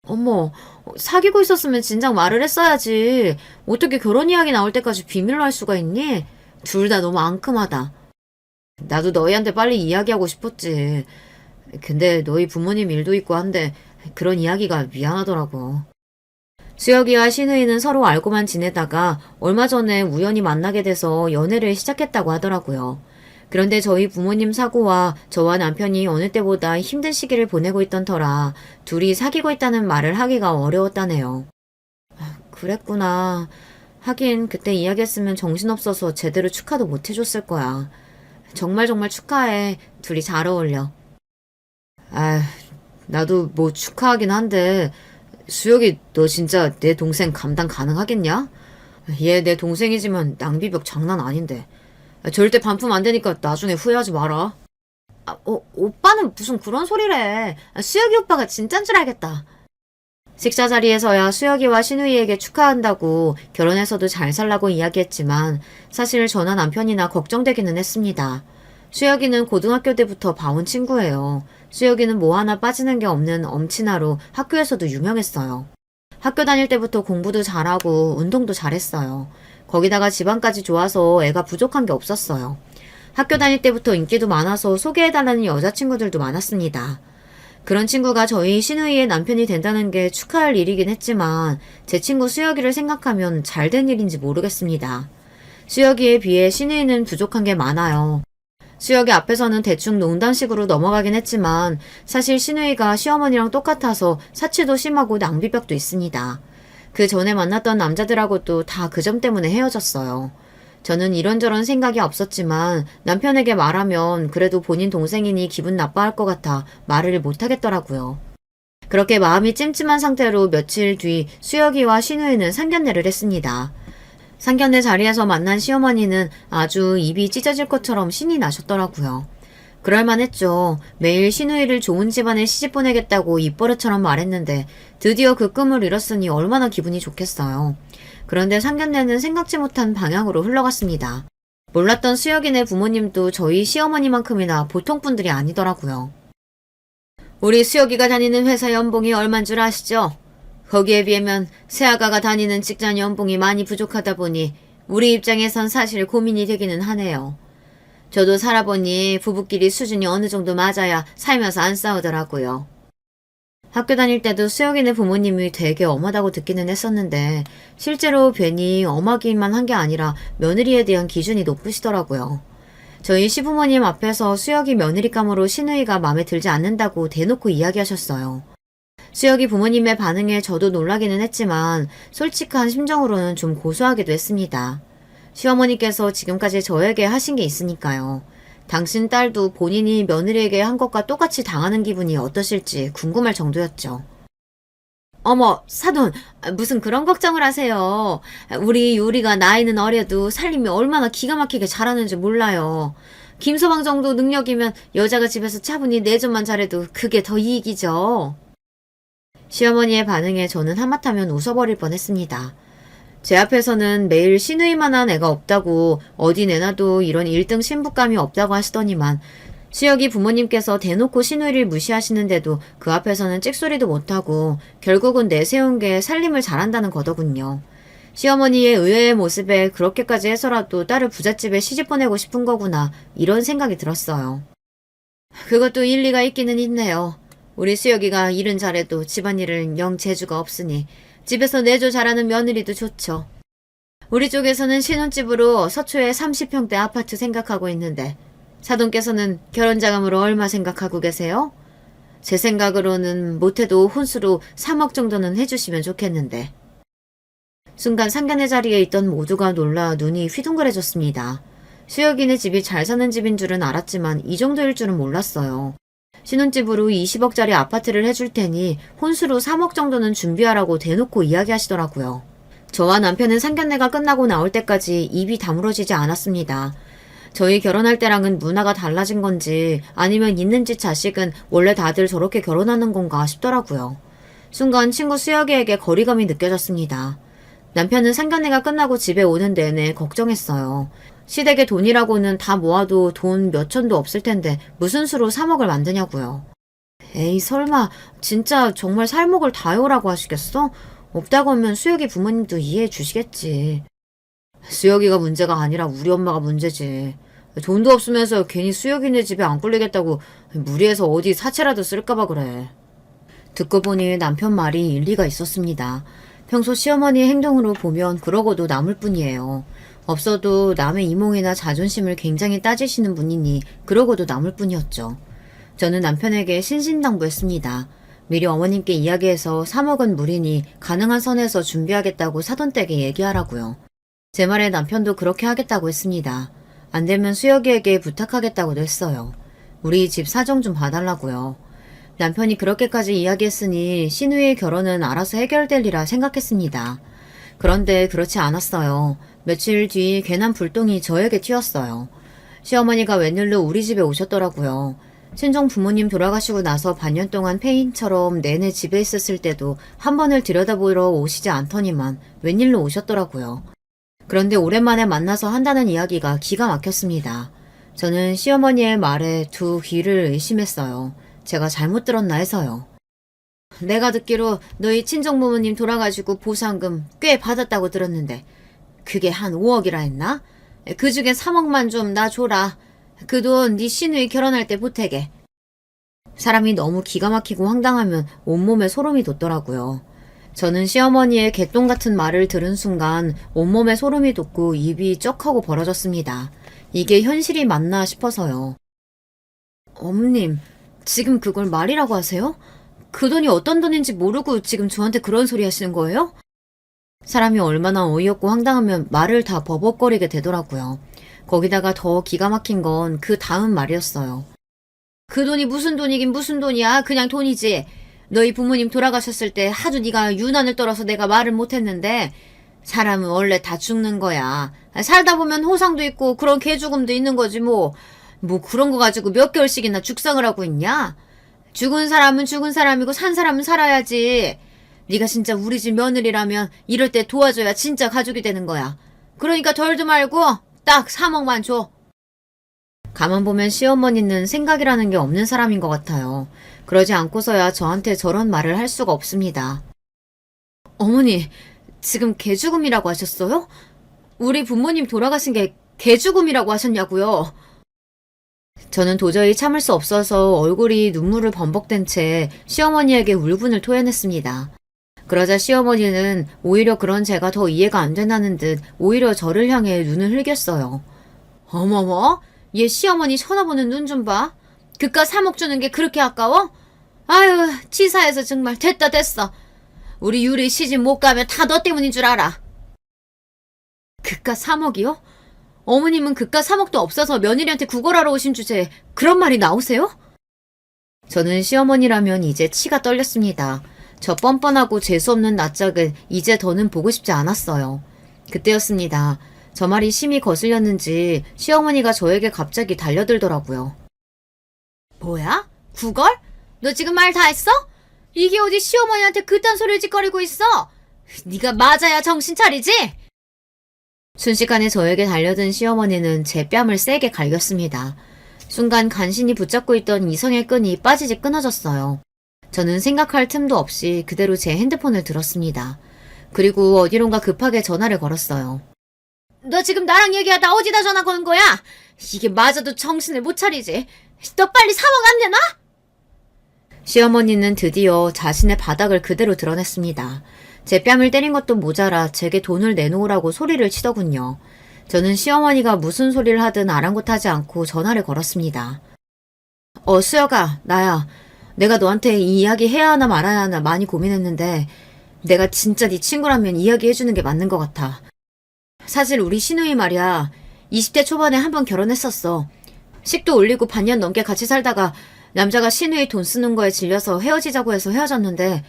어머, 사귀고 있었으면 진작 말을 했어야지. 어떻게 결혼 이야기 나올 때까지 비밀로 할 수가 있니? 둘 다 너무 앙큼하다. 나도 너희한테 빨리 이야기하고 싶었지. 근데 너희 부모님 일도 있고 한데 그런 이야기가 미안하더라고. 수혁이와 신우이는 서로 알고만 지내다가 얼마 전에 우연히 만나게 돼서 연애를 시작했다고 하더라고요. 그런데 저희 부모님 사고와 저와 남편이 어느 때보다 힘든 시기를 보내고 있던 터라 둘이 사귀고 있다는 말을 하기가 어려웠다네요. 그랬구나. 하긴 그때 이야기했으면 정신없어서 제대로 축하도 못 해줬을 거야. 정말 정말 축하해. 둘이 잘 어울려. 아, 나도 뭐 축하하긴 한데 수혁이 너 진짜 내 동생 감당 가능하겠냐? 얘 내 동생이지만 낭비벽 장난 아닌데. 절대 반품 안 되니까 나중에 후회하지 마라. 오빠는 무슨 그런 소리래. 수혁이 오빠가 진짠 줄 알겠다. 식사 자리에서야 수혁이와 신우이에게 축하한다고 결혼해서도 잘 살라고 이야기했지만 사실 저나 남편이나 걱정되기는 했습니다. 수혁이는 고등학교 때부터 봐온 친구예요. 수혁이는 뭐 하나 빠지는 게 없는 엄친아로 학교에서도 유명했어요. 학교 다닐 때부터 공부도 잘하고 운동도 잘했어요. 거기다가 집안까지 좋아서 애가 부족한 게 없었어요. 학교 다닐 때부터 인기도 많아서 소개해달라는 여자친구들도 많았습니다. 그런 친구가 저희 신우이의 남편이 된다는 게 축하할 일이긴 했지만 제 친구 수혁이를 생각하면 잘된 일인지 모르겠습니다. 수혁이에 비해 신우이는 부족한 게 많아요. 수혁이 앞에서는 대충 농담식으로 넘어가긴 했지만 사실 신우이가 시어머니랑 똑같아서 사치도 심하고 낭비벽도 있습니다. 그 전에 만났던 남자들하고도 다 그 점 때문에 헤어졌어요. 저는 이런저런 생각이 없었지만 남편에게 말하면 그래도 본인 동생이니 기분 나빠할 것 같아 말을 못하겠더라고요. 그렇게 마음이 찜찜한 상태로 며칠 뒤 수혁이와 신우이는 상견례를 했습니다. 상견례 자리에서 만난 시어머니는 아주 입이 찢어질 것처럼 신이 나셨더라고요. 그럴만했죠. 매일 신우이를 좋은 집안에 시집 보내겠다고 입버릇처럼 말했는데 드디어 그 꿈을 이뤘으니 얼마나 기분이 좋겠어요. 그런데 상견례는 생각지 못한 방향으로 흘러갔습니다. 몰랐던 수혁이네 부모님도 저희 시어머니만큼이나 보통 분들이 아니더라고요. 우리 수혁이가 다니는 회사 연봉이 얼만 줄 아시죠? 거기에 비하면 새아가가 다니는 직장 연봉이 많이 부족하다 보니 우리 입장에선 사실 고민이 되기는 하네요. 저도 살아보니 부부끼리 수준이 어느 정도 맞아야 살면서 안 싸우더라고요. 학교 다닐 때도 수혁이네 부모님이 되게 엄하다고 듣기는 했었는데 실제로 괜히 엄하기만 한 게 아니라 며느리에 대한 기준이 높으시더라고요. 저희 시부모님 앞에서 수혁이 며느리감으로 신우이가 마음에 들지 않는다고 대놓고 이야기하셨어요. 수혁이 부모님의 반응에 저도 놀라기는 했지만 솔직한 심정으로는 좀 고소하기도 했습니다. 시어머니께서 지금까지 저에게 하신 게 있으니까요. 당신 딸도 본인이 며느리에게 한 것과 똑같이 당하는 기분이 어떠실지 궁금할 정도였죠. 어머, 사돈, 무슨 그런 걱정을 하세요. 우리 요리가 나이는 어려도 살림이 얼마나 기가 막히게 잘하는지 몰라요. 김서방 정도 능력이면 여자가 집에서 차분히 내조만 잘해도 그게 더 이익이죠. 시어머니의 반응에 저는 하마터면 웃어버릴 뻔했습니다. 제 앞에서는 매일 신우이만한 애가 없다고 어디 내놔도 이런 1등 신부감이 없다고 하시더니만 수혁이 부모님께서 대놓고 신우이를 무시하시는데도 그 앞에서는 찍소리도 못하고 결국은 내세운 게 살림을 잘한다는 거더군요. 시어머니의 의외의 모습에 그렇게까지 해서라도 딸을 부잣집에 시집 보내고 싶은 거구나 이런 생각이 들었어요. 그것도 일리가 있기는 있네요. 우리 수혁이가 일은 잘해도 집안일은 영 재주가 없으니 집에서 내조 잘하는 며느리도 좋죠. 우리 쪽에서는 신혼집으로 서초에 30평대 아파트 생각하고 있는데 사돈께서는 결혼자금으로 얼마 생각하고 계세요? 제 생각으로는 못해도 혼수로 3억 정도는 해주시면 좋겠는데. 순간 상견례 자리에 있던 모두가 놀라 눈이 휘둥그레졌습니다. 수혁이네 집이 잘 사는 집인 줄은 알았지만 이 정도일 줄은 몰랐어요. 신혼집으로 20억짜리 아파트를 해줄 테니 혼수로 3억 정도는 준비하라고 대놓고 이야기하시더라고요. 저와 남편은 상견례가 끝나고 나올 때까지 입이 다물어지지 않았습니다. 저희 결혼할 때랑은 문화가 달라진 건지 아니면 있는 집 자식은 원래 다들 저렇게 결혼하는 건가 싶더라고요. 순간 친구 수혁이에게 거리감이 느껴졌습니다. 남편은 상견례가 끝나고 집에 오는 내내 걱정했어요. 시댁에 돈이라고는 다 모아도 돈 몇 천도 없을 텐데 무슨 수로 3억을 만드냐고요. 에이 설마 진짜 정말 살목을 다요라고 하시겠어? 없다고 하면 수혁이 부모님도 이해해 주시겠지. 수혁이가 문제가 아니라 우리 엄마가 문제지. 돈도 없으면서 괜히 수혁이네 집에 안 꿀리겠다고 무리해서 어디 사채라도 쓸까봐 그래. 듣고 보니 남편 말이 일리가 있었습니다. 평소 시어머니의 행동으로 보면 그러고도 남을 뿐이에요. 없어도 남의 이몽이나 자존심을 굉장히 따지시는 분이니 그러고도 남을 뿐이었죠. 저는 남편에게 신신당부했습니다. 미리 어머님께 이야기해서 3억은 무리니 가능한 선에서 준비하겠다고 사돈댁에 얘기하라고요. 제 말에 남편도 그렇게 하겠다고 했습니다. 안 되면 수혁이에게 부탁하겠다고도 했어요. 우리 집 사정 좀 봐달라고요. 남편이 그렇게까지 이야기했으니 시누이의 결혼은 알아서 해결될리라 생각했습니다. 그런데 그렇지 않았어요. 며칠 뒤 괜한 불똥이 저에게 튀었어요. 시어머니가 웬일로 우리 집에 오셨더라고요. 친정 부모님 돌아가시고 나서 반년 동안 폐인처럼 내내 집에 있었을 때도 한 번을 들여다보러 오시지 않더니만 웬일로 오셨더라고요. 그런데 오랜만에 만나서 한다는 이야기가 기가 막혔습니다. 저는 시어머니의 말에 두 귀를 의심했어요. 제가 잘못 들었나 해서요. 내가 듣기로 너희 친정부모님 돌아가시고 보상금 꽤 받았다고 들었는데 그게 한 5억이라 했나? 그 중에 3억만 좀 나 줘라. 그 돈 네 시누이 결혼할 때 보태게. 사람이 너무 기가 막히고 황당하면 온몸에 소름이 돋더라고요. 저는 시어머니의 개똥 같은 말을 들은 순간 온몸에 소름이 돋고 입이 쩍하고 벌어졌습니다. 이게 현실이 맞나 싶어서요. 어머님, 지금 그걸 말이라고 하세요? 그 돈이 어떤 돈인지 모르고 지금 저한테 그런 소리 하시는 거예요? 사람이 얼마나 어이없고 황당하면 말을 다 버벅거리게 되더라고요. 거기다가 더 기가 막힌 건 그 다음 말이었어요. 그 돈이 무슨 돈이긴 무슨 돈이야. 그냥 돈이지. 너희 부모님 돌아가셨을 때 하도 네가 유난을 떨어서 내가 말을 못했는데 사람은 원래 다 죽는 거야. 살다 보면 호상도 있고 그런 개죽음도 있는 거지 뭐. 뭐 그런 거 가지고 몇 개월씩이나 죽상을 하고 있냐? 죽은 사람은 죽은 사람이고 산 사람은 살아야지. 네가 진짜 우리 집 며느리라면 이럴 때 도와줘야 진짜 가족이 되는 거야. 그러니까 덜도 말고 딱 3억만 줘. 가만 보면 시어머니는 생각이라는 게 없는 사람인 것 같아요. 그러지 않고서야 저한테 저런 말을 할 수가 없습니다. 어머니, 지금 개죽음이라고 하셨어요? 우리 부모님 돌아가신 게 개죽음이라고 하셨냐고요? 저는 도저히 참을 수 없어서 얼굴이 눈물을 범벅된 채 시어머니에게 울분을 토해냈습니다. 그러자 시어머니는 오히려 그런 제가 더 이해가 안 된다는 듯 오히려 저를 향해 눈을 흘겼어요. 어머머, 얘 시어머니 쳐다보는 눈 좀 봐. 그깟 3억 주는 게 그렇게 아까워? 아유, 치사해서 정말 됐다 됐어. 우리 유리 시집 못 가면 다 너 때문인 줄 알아. 그깟 3억이요? 어머님은 그깟 3억도 없어서 며느리한테 구걸하러 오신 주제에 그런 말이 나오세요? 저는 시어머니라면 이제 치가 떨렸습니다. 저 뻔뻔하고 재수없는 낯짝을 이제 더는 보고 싶지 않았어요. 그때였습니다. 저 말이 심히 거슬렸는지 시어머니가 저에게 갑자기 달려들더라고요. 뭐야? 구걸? 너 지금 말 다 했어? 이게 어디 시어머니한테 그딴 소리를 짓거리고 있어? 네가 맞아야 정신 차리지? 순식간에 저에게 달려든 시어머니는 제 뺨을 세게 갈겼습니다. 순간 간신히 붙잡고 있던 이성의 끈이 빠지지 끊어졌어요. 저는 생각할 틈도 없이 그대로 제 핸드폰을 들었습니다. 그리고 어디론가 급하게 전화를 걸었어요. 너 지금 나랑 얘기하다 어디다 전화 거는 거야? 이게 맞아도 정신을 못 차리지. 너 빨리 3억 안 내놔? 시어머니는 드디어 자신의 바닥을 그대로 드러냈습니다. 제 뺨을 때린 것도 모자라 제게 돈을 내놓으라고 소리를 치더군요. 저는 시어머니가 무슨 소리를 하든 아랑곳하지 않고 전화를 걸었습니다. 수혁아, 나야. 내가 너한테 이 이야기 해야 하나 말아야 하나 많이 고민했는데 내가 진짜 네 친구라면 이야기해주는 게 맞는 것 같아. 사실 우리 시누이 말이야. 20대 초반에 한 번 결혼했었어. 식도 올리고 반년 넘게 같이 살다가 남자가 시누이 돈 쓰는 거에 질려서 헤어지자고 해서 헤어졌는데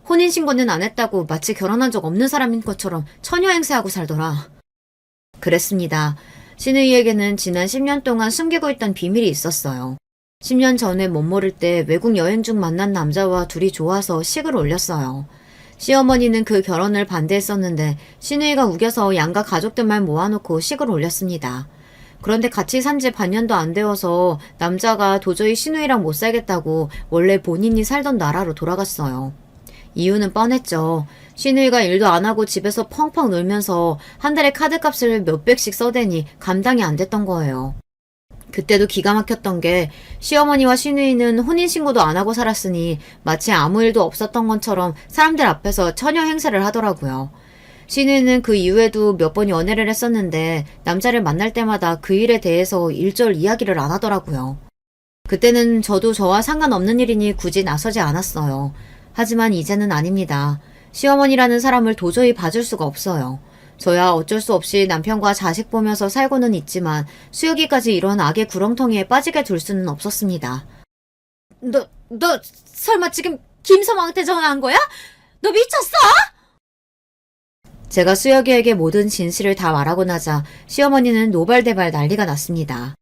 혼인신고는 안 했다고 마치 결혼한 적 없는 사람인 것처럼 처녀 행세하고 살더라. 그랬습니다. 시누이에게는 지난 10년 동안 숨기고 있던 비밀이 있었어요. 10년 전에 못 모를 때 외국 여행 중 만난 남자와 둘이 좋아서 식을 올렸어요. 시어머니는 그 결혼을 반대했었는데 시누이가 우겨서 양가 가족들만 모아놓고 식을 올렸습니다. 그런데 같이 산지 반년도 안 되어서 남자가 도저히 시누이랑 못 살겠다고 원래 본인이 살던 나라로 돌아갔어요. 이유는 뻔했죠. 시누이가 일도 안 하고 집에서 펑펑 놀면서 한 달에 카드값을 몇백씩 써대니 감당이 안 됐던 거예요. 그때도 기가 막혔던 게 시어머니와 시누이는 혼인신고도 안 하고 살았으니 마치 아무 일도 없었던 것처럼 사람들 앞에서 처녀 행세를 하더라고요. 시누이는 그 이후에도 몇 번 연애를 했었는데 남자를 만날 때마다 그 일에 대해서 일절 이야기를 안 하더라고요. 그때는 저도 저와 상관없는 일이니 굳이 나서지 않았어요. 하지만 이제는 아닙니다. 시어머니라는 사람을 도저히 봐줄 수가 없어요. 저야 어쩔 수 없이 남편과 자식 보면서 살고는 있지만 수혁이까지 이런 악의 구렁텅이에 빠지게 둘 수는 없었습니다. 너 설마 지금 김서방한테 전화한 거야? 너 미쳤어? 제가 수혁이에게 모든 진실을 다 말하고 나자 시어머니는 노발대발 난리가 났습니다.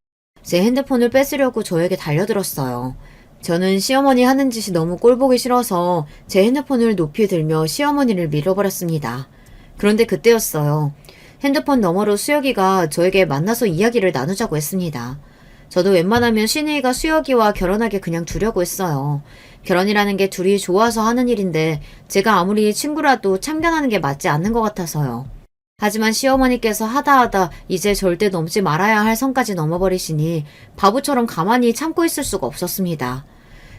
제 핸드폰을 뺏으려고 저에게 달려들었어요. 저는 시어머니 하는 짓이 너무 꼴보기 싫어서 제 핸드폰을 높이 들며 시어머니를 밀어버렸습니다. 그런데 그때였어요. 핸드폰 너머로 수혁이가 저에게 만나서 이야기를 나누자고 했습니다. 저도 웬만하면 시누이가 수혁이와 결혼하게 그냥 두려고 했어요. 결혼이라는 게 둘이 좋아서 하는 일인데 제가 아무리 친구라도 참견하는 게 맞지 않는 것 같아서요. 하지만 시어머니께서 하다 이제 절대 넘지 말아야 할 선까지 넘어버리시니 바보처럼 가만히 참고 있을 수가 없었습니다.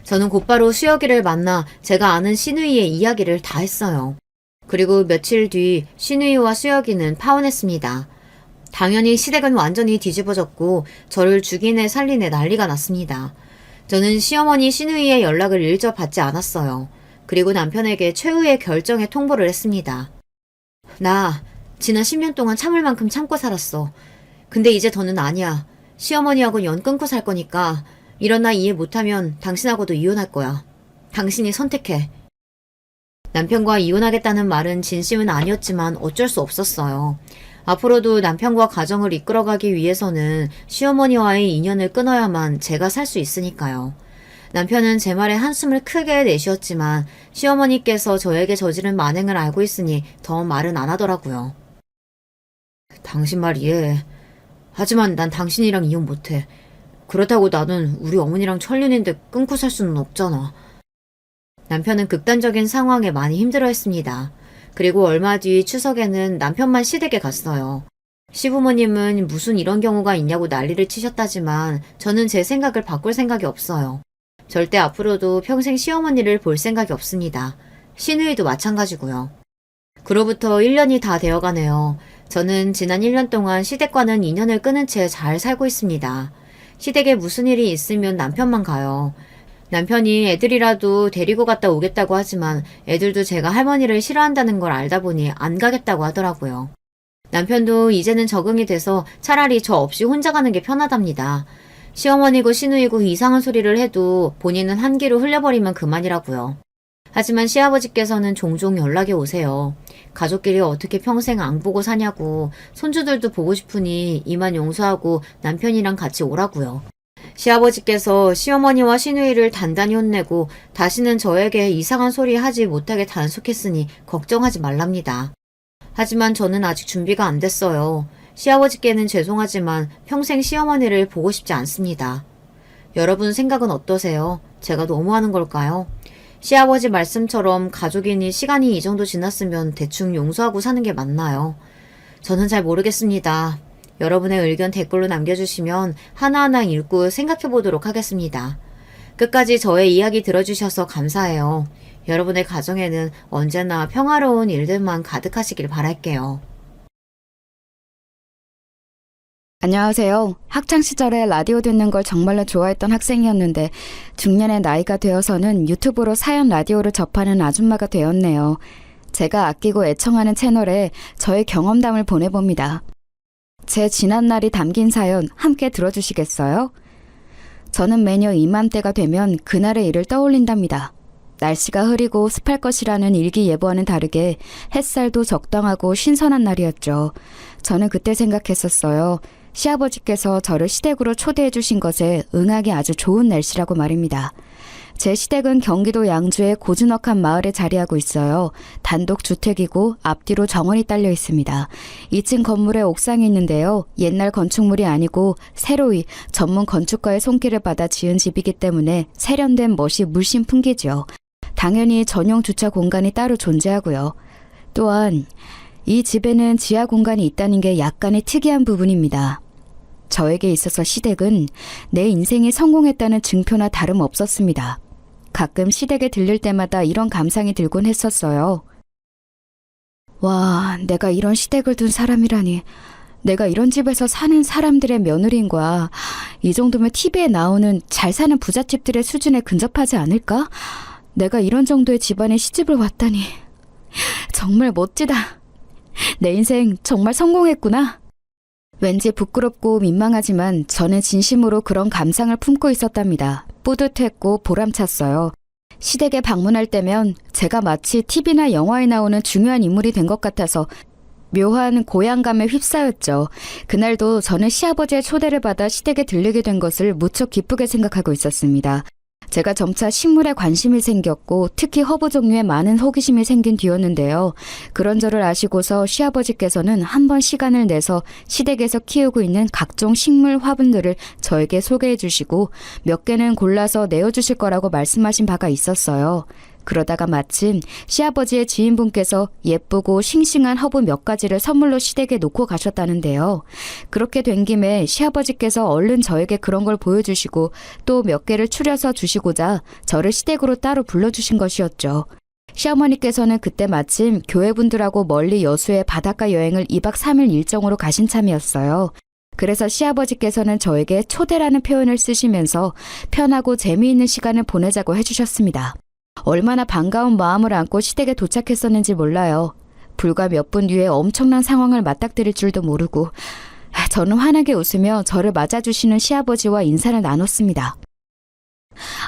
저는 곧바로 수혁이를 만나 제가 아는 시누이의 이야기를 다 했어요. 그리고 며칠 뒤 시누이와 수혁이는 파혼했습니다. 당연히 시댁은 완전히 뒤집어졌고 저를 죽이네 살리네 난리가 났습니다. 저는 시어머니 시누이의 연락을 일절 받지 않았어요. 그리고 남편에게 최후의 결정에 통보를 했습니다. 나 지난 10년 동안 참을 만큼 참고 살았어. 근데 이제 더는 아니야. 시어머니하고 연 끊고 살 거니까 이런 나 이해 못하면 당신하고도 이혼할 거야. 당신이 선택해. 남편과 이혼하겠다는 말은 진심은 아니었지만 어쩔 수 없었어요. 앞으로도 남편과 가정을 이끌어가기 위해서는 시어머니와의 인연을 끊어야만 제가 살 수 있으니까요. 남편은 제 말에 한숨을 크게 내쉬었지만 시어머니께서 저에게 저지른 만행을 알고 있으니 더 말은 안 하더라고요. 당신 말 이해해. 하지만 난 당신이랑 이혼 못해. 그렇다고 나는 우리 어머니랑 천륜인데 끊고 살 수는 없잖아. 남편은 극단적인 상황에 많이 힘들어했습니다. 그리고 얼마 뒤 추석에는 남편만 시댁에 갔어요. 시부모님은 무슨 이런 경우가 있냐고 난리를 치셨다지만 저는 제 생각을 바꿀 생각이 없어요. 절대 앞으로도 평생 시어머니를 볼 생각이 없습니다. 시누이도 마찬가지고요. 그로부터 1년이 다 되어가네요. 저는 지난 1년 동안 시댁과는 인연을 끊은 채 잘 살고 있습니다. 시댁에 무슨 일이 있으면 남편만 가요. 남편이 애들이라도 데리고 갔다 오겠다고 하지만 애들도 제가 할머니를 싫어한다는 걸 알다 보니 안 가겠다고 하더라고요. 남편도 이제는 적응이 돼서 차라리 저 없이 혼자 가는 게 편하답니다. 시어머니고 시누이고 이상한 소리를 해도 본인은 한 귀로 흘려버리면 그만이라고요. 하지만 시아버지께서는 종종 연락이 오세요. 가족끼리 어떻게 평생 안 보고 사냐고, 손주들도 보고 싶으니 이만 용서하고 남편이랑 같이 오라고요. 시아버지께서 시어머니와 시누이를 단단히 혼내고 다시는 저에게 이상한 소리 하지 못하게 단속했으니 걱정하지 말랍니다. 하지만 저는 아직 준비가 안 됐어요. 시아버지께는 죄송하지만 평생 시어머니를 보고 싶지 않습니다. 여러분 생각은 어떠세요? 제가 너무하는 걸까요? 시아버지 말씀처럼 가족이니 시간이 이 정도 지났으면 대충 용서하고 사는 게 맞나요? 저는 잘 모르겠습니다. 여러분의 의견 댓글로 남겨주시면 하나하나 읽고 생각해보도록 하겠습니다. 끝까지 저의 이야기 들어주셔서 감사해요. 여러분의 가정에는 언제나 평화로운 일들만 가득하시길 바랄게요. 안녕하세요. 학창시절에 라디오 듣는 걸 정말로 좋아했던 학생이었는데 중년의 나이가 되어서는 유튜브로 사연 라디오를 접하는 아줌마가 되었네요. 제가 아끼고 애청하는 채널에 저의 경험담을 보내봅니다. 제 지난날이 담긴 사연 함께 들어주시겠어요? 저는 매년 이맘때가 되면 그날의 일을 떠올린답니다. 날씨가 흐리고 습할 것이라는 일기예보와는 다르게 햇살도 적당하고 신선한 날이었죠. 저는 그때 생각했었어요. 시아버지께서 저를 시댁으로 초대해 주신 것에 응하기 아주 좋은 날씨라고 말입니다. 제 시댁은 경기도 양주의 고즈넉한 마을에 자리하고 있어요. 단독 주택이고 앞뒤로 정원이 딸려 있습니다. 2층 건물에 옥상이 있는데요. 옛날 건축물이 아니고 새로이 전문 건축가의 손길을 받아 지은 집이기 때문에 세련된 멋이 물씬 풍기죠. 당연히 전용 주차 공간이 따로 존재하고요. 또한 이 집에는 지하 공간이 있다는 게 약간의 특이한 부분입니다. 저에게 있어서 시댁은 내 인생이 성공했다는 증표나 다름없었습니다. 가끔 시댁에 들릴 때마다 이런 감상이 들곤 했었어요. 와, 내가 이런 시댁을 둔 사람이라니. 내가 이런 집에서 사는 사람들의 며느리인 거야. 이 정도면 TV에 나오는 잘 사는 부잣집들의 수준에 근접하지 않을까? 내가 이런 정도의 집안에 시집을 왔다니. 정말 멋지다. 내 인생 정말 성공했구나. 왠지 부끄럽고 민망하지만 저는 진심으로 그런 감상을 품고 있었답니다. 뿌듯했고 보람찼어요. 시댁에 방문할 때면 제가 마치 TV나 영화에 나오는 중요한 인물이 된 것 같아서 묘한 고향감에 휩싸였죠. 그날도 저는 시아버지의 초대를 받아 시댁에 들르게 된 것을 무척 기쁘게 생각하고 있었습니다. 제가 점차 식물에 관심이 생겼고 특히 허브 종류에 많은 호기심이 생긴 뒤였는데요. 그런 저를 아시고서 시아버지께서는 한 번 시간을 내서 시댁에서 키우고 있는 각종 식물 화분들을 저에게 소개해 주시고 몇 개는 골라서 내어주실 거라고 말씀하신 바가 있었어요. 그러다가 마침 시아버지의 지인분께서 예쁘고 싱싱한 허브 몇 가지를 선물로 시댁에 놓고 가셨다는데요. 그렇게 된 김에 시아버지께서 얼른 저에게 그런 걸 보여주시고 또 몇 개를 추려서 주시고자 저를 시댁으로 따로 불러주신 것이었죠. 시어머니께서는 그때 마침 교회분들하고 멀리 여수의 바닷가 여행을 2박 3일 일정으로 가신 참이었어요. 그래서 시아버지께서는 저에게 초대라는 표현을 쓰시면서 편하고 재미있는 시간을 보내자고 해주셨습니다. 얼마나 반가운 마음을 안고 시댁에 도착했었는지 몰라요. 불과 몇 분 뒤에 엄청난 상황을 맞닥뜨릴 줄도 모르고 저는 환하게 웃으며 저를 맞아주시는 시아버지와 인사를 나눴습니다.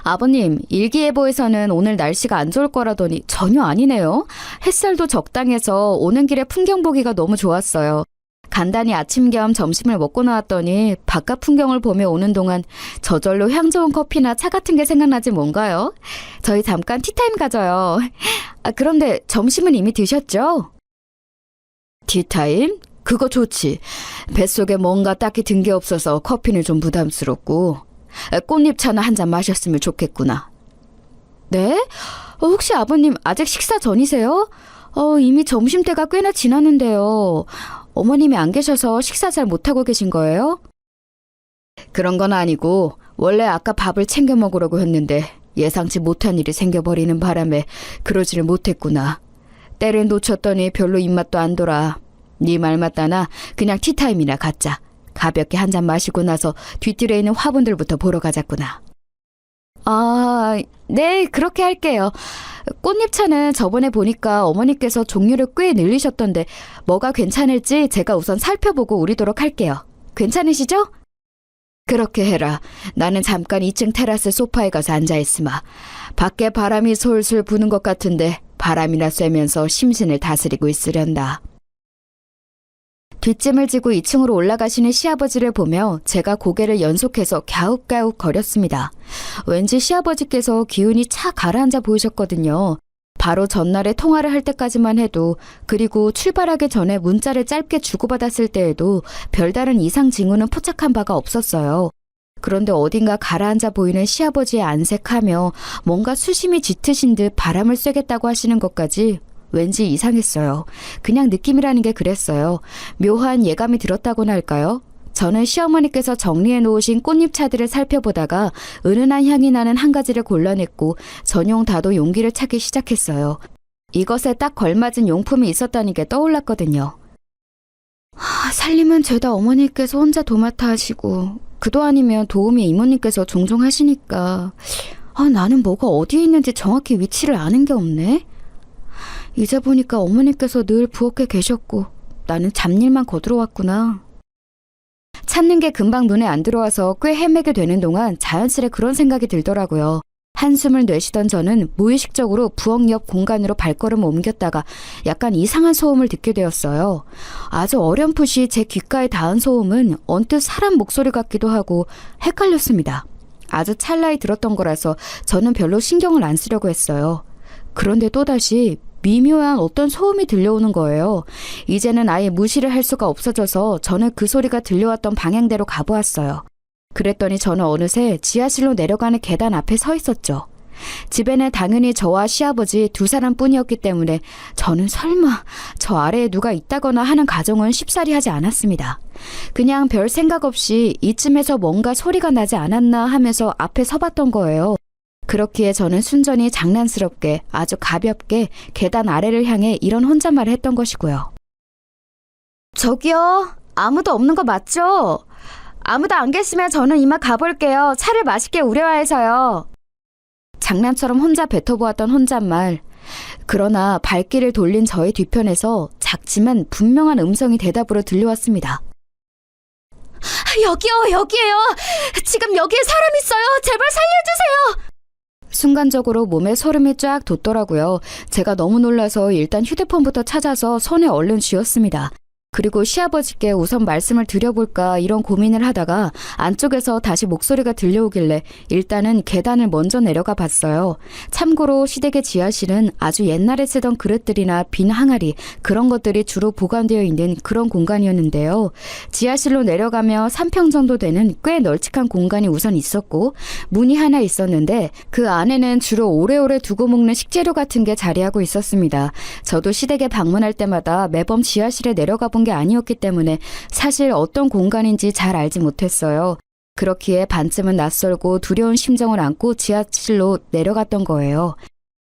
아버님, 일기예보에서는 오늘 날씨가 안 좋을 거라더니 전혀 아니네요. 햇살도 적당해서 오는 길에 풍경 보기가 너무 좋았어요. 간단히 아침 겸 점심을 먹고 나왔더니 바깥 풍경을 보며 오는 동안 저절로 향 좋은 커피나 차 같은 게 생각나지 뭔가요? 저희 잠깐 티타임 가져요. 그런데 점심은 이미 드셨죠? 티타임? 그거 좋지. 뱃속에 뭔가 딱히 든 게 없어서 커피는 좀 부담스럽고. 꽃잎차나 한 잔 마셨으면 좋겠구나. 네? 혹시 아버님 아직 식사 전이세요? 이미 점심때가 꽤나 지났는데요. 어머님이 안 계셔서 식사 잘 못하고 계신 거예요? 그런 건 아니고 원래 아까 밥을 챙겨 먹으려고 했는데 예상치 못한 일이 생겨버리는 바람에 그러지를 못했구나. 때를 놓쳤더니 별로 입맛도 안 돌아. 네 말 맞다나 그냥 티타임이나 갖자. 가볍게 한 잔 마시고 나서 뒤뜰에 있는 화분들부터 보러 가자꾸나. 네, 그렇게 할게요. 꽃잎차는 저번에 보니까 어머니께서 종류를 꽤 늘리셨던데 뭐가 괜찮을지 제가 우선 살펴보고 우리도록 할게요. 괜찮으시죠? 그렇게 해라. 나는 잠깐 2층 테라스 소파에 가서 앉아있으마. 밖에 바람이 솔솔 부는 것 같은데 바람이나 쐬면서 심신을 다스리고 있으련다. 뒷짐을 지고 2층으로 올라가시는 시아버지를 보며 제가 고개를 연속해서 갸웃갸웃 거렸습니다. 왠지 시아버지께서 기운이 착 가라앉아 보이셨거든요. 바로 전날에 통화를 할 때까지만 해도 그리고 출발하기 전에 문자를 짧게 주고받았을 때에도 별다른 이상 징후는 포착한 바가 없었어요. 그런데 어딘가 가라앉아 보이는 시아버지의 안색하며 뭔가 수심이 짙으신 듯 바람을 쐬겠다고 하시는 것까지 왠지 이상했어요. 그냥 느낌이라는 게 그랬어요. 묘한 예감이 들었다고나 할까요? 저는 시어머니께서 정리해 놓으신 꽃잎차들을 살펴보다가 은은한 향이 나는 한 가지를 골라냈고 전용 다도 용기를 찾기 시작했어요. 이것에 딱 걸맞은 용품이 있었다는 게 떠올랐거든요. 살림은 죄다 어머니께서 혼자 도맡아 하시고 그도 아니면 도우미 이모님께서 종종 하시니까 나는 뭐가 어디에 있는지 정확히 위치를 아는 게 없네. 이제 보니까 어머니께서 늘 부엌에 계셨고 나는 잡일만 거들어 왔구나. 찾는 게 금방 눈에 안 들어와서 꽤 헤매게 되는 동안 자연스레 그런 생각이 들더라고요. 한숨을 내쉬던 저는 무의식적으로 부엌 옆 공간으로 발걸음을 옮겼다가 약간 이상한 소음을 듣게 되었어요. 아주 어렴풋이 제 귓가에 닿은 소음은 언뜻 사람 목소리 같기도 하고 헷갈렸습니다. 아주 찰나에 들었던 거라서 저는 별로 신경을 안 쓰려고 했어요. 그런데 또다시 미묘한 어떤 소음이 들려오는 거예요. 이제는 아예 무시를 할 수가 없어져서 저는 그 소리가 들려왔던 방향대로 가보았어요. 그랬더니 저는 어느새 지하실로 내려가는 계단 앞에 서 있었죠. 집에는 당연히 저와 시아버지 두 사람뿐이었기 때문에 저는 설마 저 아래에 누가 있다거나 하는 가정은 쉽사리 하지 않았습니다. 그냥 별 생각 없이 이쯤에서 뭔가 소리가 나지 않았나 하면서 앞에 서봤던 거예요. 그렇기에 저는 순전히 장난스럽게 아주 가볍게 계단 아래를 향해 이런 혼잣말을 했던 것이고요. 저기요, 아무도 없는 거 맞죠? 아무도 안 계시면 저는 이만 가볼게요. 차를 맛있게 우려해서요. 장난처럼 혼자 뱉어보았던 혼잣말. 그러나 발길을 돌린 저의 뒤편에서 작지만 분명한 음성이 대답으로 들려왔습니다. 여기에요. 지금 여기에 사람 있어요. 제발 살려주세요. 순간적으로 몸에 소름이 쫙 돋더라고요. 제가 너무 놀라서 일단 휴대폰부터 찾아서 손에 얼른 쥐었습니다. 그리고 시아버지께 우선 말씀을 드려볼까 이런 고민을 하다가 안쪽에서 다시 목소리가 들려오길래 일단은 계단을 먼저 내려가 봤어요. 참고로 시댁의 지하실은 아주 옛날에 쓰던 그릇들이나 빈 항아리 그런 것들이 주로 보관되어 있는 그런 공간이었는데요. 지하실로 내려가며 3평 정도 되는 꽤 널찍한 공간이 우선 있었고 문이 하나 있었는데 그 안에는 주로 오래오래 두고 먹는 식재료 같은 게 자리하고 있었습니다. 저도 시댁에 방문할 때마다 매번 지하실에 내려가 본 게 아니었기 때문에 사실 어떤 공간인지 잘 알지 못했어요. 그렇기에 반쯤은 낯설고 두려운 심정을 안고 지하실로 내려갔던 거예요.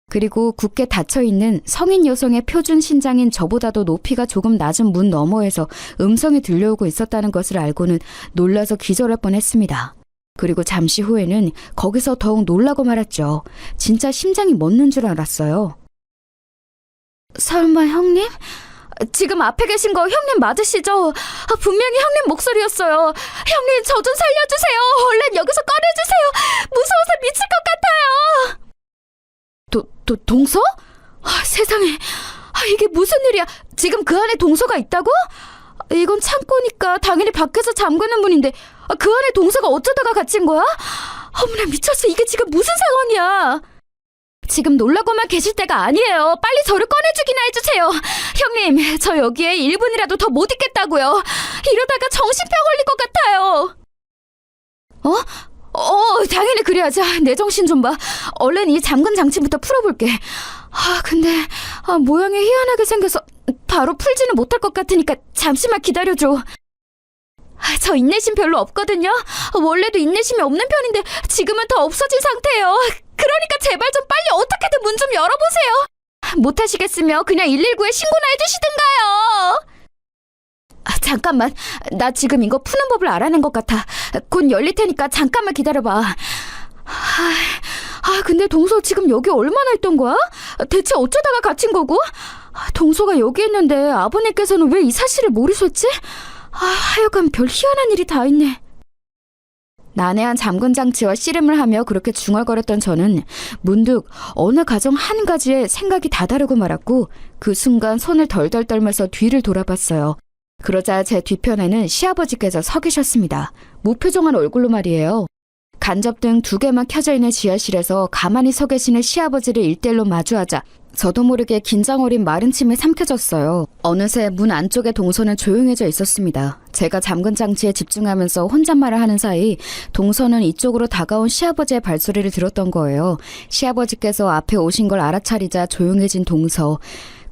그리고 굳게 닫혀있는 성인 여성의 표준 신장인 저보다도 높이가 조금 낮은 문 너머에서 음성이 들려오고 있었다는 것을 알고는 놀라서 기절할 뻔했습니다. 그리고 잠시 후에는 거기서 더욱 놀라고 말았죠. 진짜 심장이 멎는 줄 알았어요. 설마 형님? 지금 앞에 계신 거 형님 맞으시죠? 분명히 형님 목소리였어요. 형님 저 좀 살려주세요. 얼른 여기서 꺼내주세요. 무서워서 미칠 것 같아요. 동서? 세상에. 이게 무슨 일이야. 지금 그 안에 동서가 있다고? 이건 창고니까 당연히 밖에서 잠그는 문인데 그 안에 동서가 어쩌다가 갇힌 거야? 어머나 미쳤어. 이게 지금 무슨 상황이야. 지금 놀라고만 계실 때가 아니에요. 빨리 저를 꺼내주기나 해주세요. 형님, 저 여기에 1분이라도 더 못 있겠다고요. 이러다가 정신병 걸릴 것 같아요. 당연히 그래야지. 내 정신 좀 봐. 얼른 이 잠근 장치부터 풀어볼게. 근데 모양이 희한하게 생겨서 바로 풀지는 못할 것 같으니까 잠시만 기다려줘. 저 인내심 별로 없거든요. 원래도 인내심이 없는 편인데 지금은 더 없어진 상태예요. 그러니까 제발 좀 빨리 어떻게든 문 좀 열어보세요. 못하시겠으면 그냥 119에 신고나 해주시든가요. 잠깐만. 나 지금 이거 푸는 법을 알아낸 것 같아. 곧 열릴 테니까 잠깐만 기다려봐. 근데 동서 지금 여기 얼마나 있던 거야? 대체 어쩌다가 갇힌 거고? 동서가 여기 있는데 아버님께서는 왜 이 사실을 모르셨지? 하여간 별 희한한 일이 다 있네. 난해한 잠근 장치와 씨름을 하며 그렇게 중얼거렸던 저는 문득 어느 가정 한 가지에 생각이 다다르고 말았고 그 순간 손을 덜덜 떨면서 뒤를 돌아봤어요. 그러자 제 뒤편에는 시아버지께서 서 계셨습니다. 무표정한 얼굴로 말이에요. 간접등 2개만 켜져 있는 지하실에서 가만히 서 계시는 시아버지를 일대일로 마주하자 저도 모르게 긴장 어린 마른 침이 삼켜졌어요. 어느새 문 안쪽의 동서는 조용해져 있었습니다. 제가 잠근 장치에 집중하면서 혼잣말을 하는 사이 동서는 이쪽으로 다가온 시아버지의 발소리를 들었던 거예요. 시아버지께서 앞에 오신 걸 알아차리자 조용해진 동서,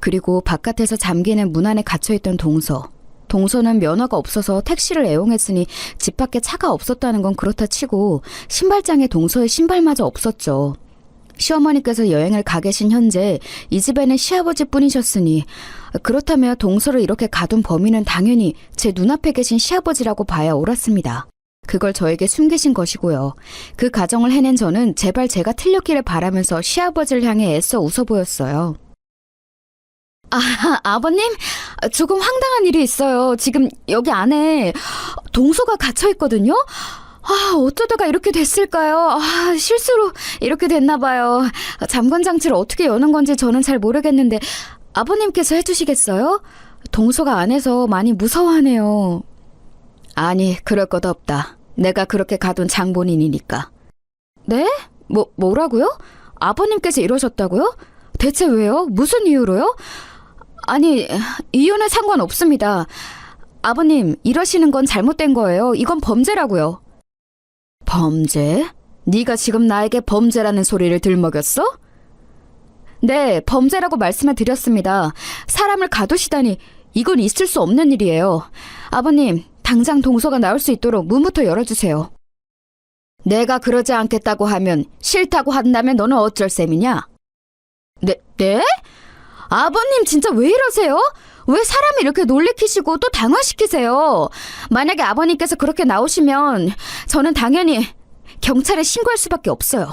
그리고 바깥에서 잠기는 문 안에 갇혀있던 동서. 동서는 면허가 없어서 택시를 애용했으니 집 밖에 차가 없었다는 건 그렇다 치고 신발장에 동서의 신발마저 없었죠. 시어머니께서 여행을 가 계신 현재 이 집에는 시아버지뿐이셨으니 그렇다면 동서를 이렇게 가둔 범인은 당연히 제 눈앞에 계신 시아버지라고 봐야 옳았습니다. 그걸 저에게 숨기신 것이고요. 그 가정을 해낸 저는 제발 제가 틀렸기를 바라면서 시아버지를 향해 애써 웃어 보였어요. 아버님, 조금 황당한 일이 있어요. 지금 여기 안에 동서가 갇혀있거든요? 어쩌다가 이렇게 됐을까요? 실수로 이렇게 됐나 봐요. 잠건 장치를 어떻게 여는 건지 저는 잘 모르겠는데 아버님께서 해주시겠어요? 동서가 안에서 많이 무서워하네요. 아니, 그럴 것 없다. 내가 그렇게 가둔 장본인이니까. 네? 뭐라고요? 아버님께서 이러셨다고요? 대체 왜요? 무슨 이유로요? 아니, 이유는 상관없습니다. 아버님, 이러시는 건 잘못된 거예요. 이건 범죄라고요. 범죄? 네가 지금 나에게 범죄라는 소리를 들먹였어? 네, 범죄라고 말씀을 드렸습니다. 사람을 가두시다니, 이건 있을 수 없는 일이에요. 아버님, 당장 동서가 나올 수 있도록 문부터 열어주세요. 내가 그러지 않겠다고 하면, 싫다고 한다면 너는 어쩔 셈이냐? 네? 아버님 진짜 왜 이러세요? 왜 사람을 이렇게 놀래키시고 또 당황시키세요? 만약에 아버님께서 그렇게 나오시면 저는 당연히 경찰에 신고할 수밖에 없어요.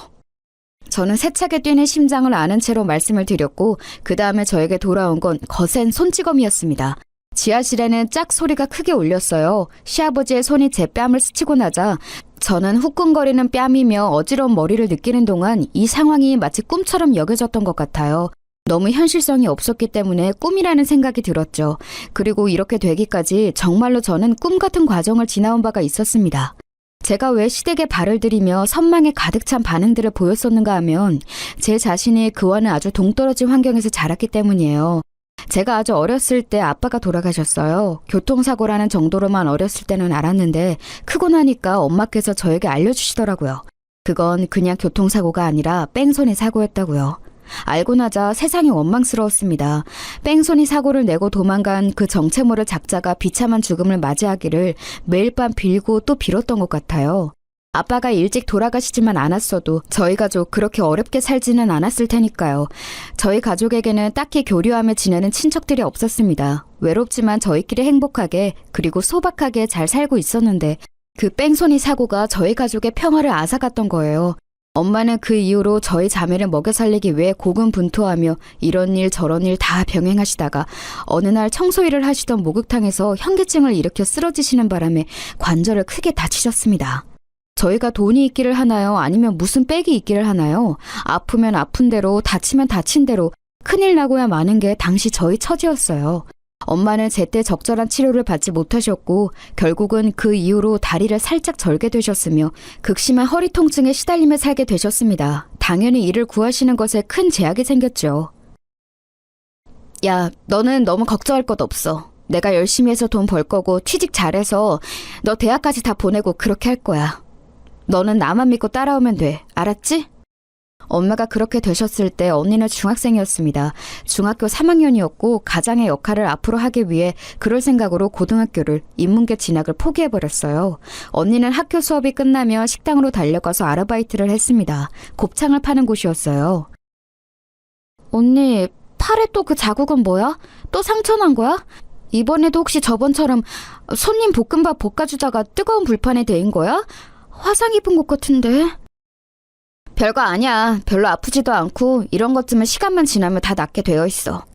저는 세차게 뛰는 심장을 아는 채로 말씀을 드렸고 그 다음에 저에게 돌아온 건 거센 손찌검이었습니다. 지하실에는 짝 소리가 크게 울렸어요. 시아버지의 손이 제 뺨을 스치고 나자 저는 후끈거리는 뺨이며 어지러운 머리를 느끼는 동안 이 상황이 마치 꿈처럼 여겨졌던 것 같아요. 너무 현실성이 없었기 때문에 꿈이라는 생각이 들었죠. 그리고 이렇게 되기까지 정말로 저는 꿈 같은 과정을 지나온 바가 있었습니다. 제가 왜 시댁에 발을 들이며 선망에 가득 찬 반응들을 보였었는가 하면 제 자신이 그와는 아주 동떨어진 환경에서 자랐기 때문이에요. 제가 아주 어렸을 때 아빠가 돌아가셨어요. 교통사고라는 정도로만 어렸을 때는 알았는데 크고 나니까 엄마께서 저에게 알려주시더라고요. 그건 그냥 교통사고가 아니라 뺑소니 사고였다고요. 알고 나자 세상이 원망스러웠습니다. 뺑소니 사고를 내고 도망간 그 정체 모를 작자가 비참한 죽음을 맞이하기를 매일 밤 빌고 또 빌었던 것 같아요. 아빠가 일찍 돌아가시지만 않았어도 저희 가족 그렇게 어렵게 살지는 않았을 테니까요. 저희 가족에게는 딱히 교류하며 지내는 친척들이 없었습니다. 외롭지만 저희끼리 행복하게 그리고 소박하게 잘 살고 있었는데 그 뺑소니 사고가 저희 가족의 평화를 앗아갔던 거예요. 엄마는 그 이후로 저희 자매를 먹여 살리기 위해 고군분투하며 이런 일 저런 일 다 병행하시다가 어느 날 청소일을 하시던 목욕탕에서 현기증을 일으켜 쓰러지시는 바람에 관절을 크게 다치셨습니다. 저희가 돈이 있기를 하나요? 아니면 무슨 빽이 있기를 하나요? 아프면 아픈 대로 다치면 다친 대로 큰일 나고야 마는 게 당시 저희 처지였어요. 엄마는 제때 적절한 치료를 받지 못하셨고 결국은 그 이후로 다리를 살짝 절게 되셨으며 극심한 허리 통증에 시달리며 살게 되셨습니다. 당연히 이를 구하시는 것에 큰 제약이 생겼죠. 야, 너는 너무 걱정할 것 없어. 내가 열심히 해서 돈 벌 거고 취직 잘해서 너 대학까지 다 보내고 그렇게 할 거야. 너는 나만 믿고 따라오면 돼. 알았지? 엄마가 그렇게 되셨을 때 언니는 중학생이었습니다. 중학교 3학년이었고 가장의 역할을 앞으로 하기 위해 그럴 생각으로 고등학교를 인문계 진학을 포기해버렸어요. 언니는 학교 수업이 끝나면 식당으로 달려가서 아르바이트를 했습니다. 곱창을 파는 곳이었어요. 언니, 팔에 또 그 자국은 뭐야? 또 상처난 거야? 이번에도 혹시 저번처럼 손님 볶음밥 볶아주다가 뜨거운 불판에 데인 거야? 화상 입은 것 같은데. 별거 아니야. 별로 아프지도 않고 이런 것쯤은 시간만 지나면 다 낫게 되어 있어.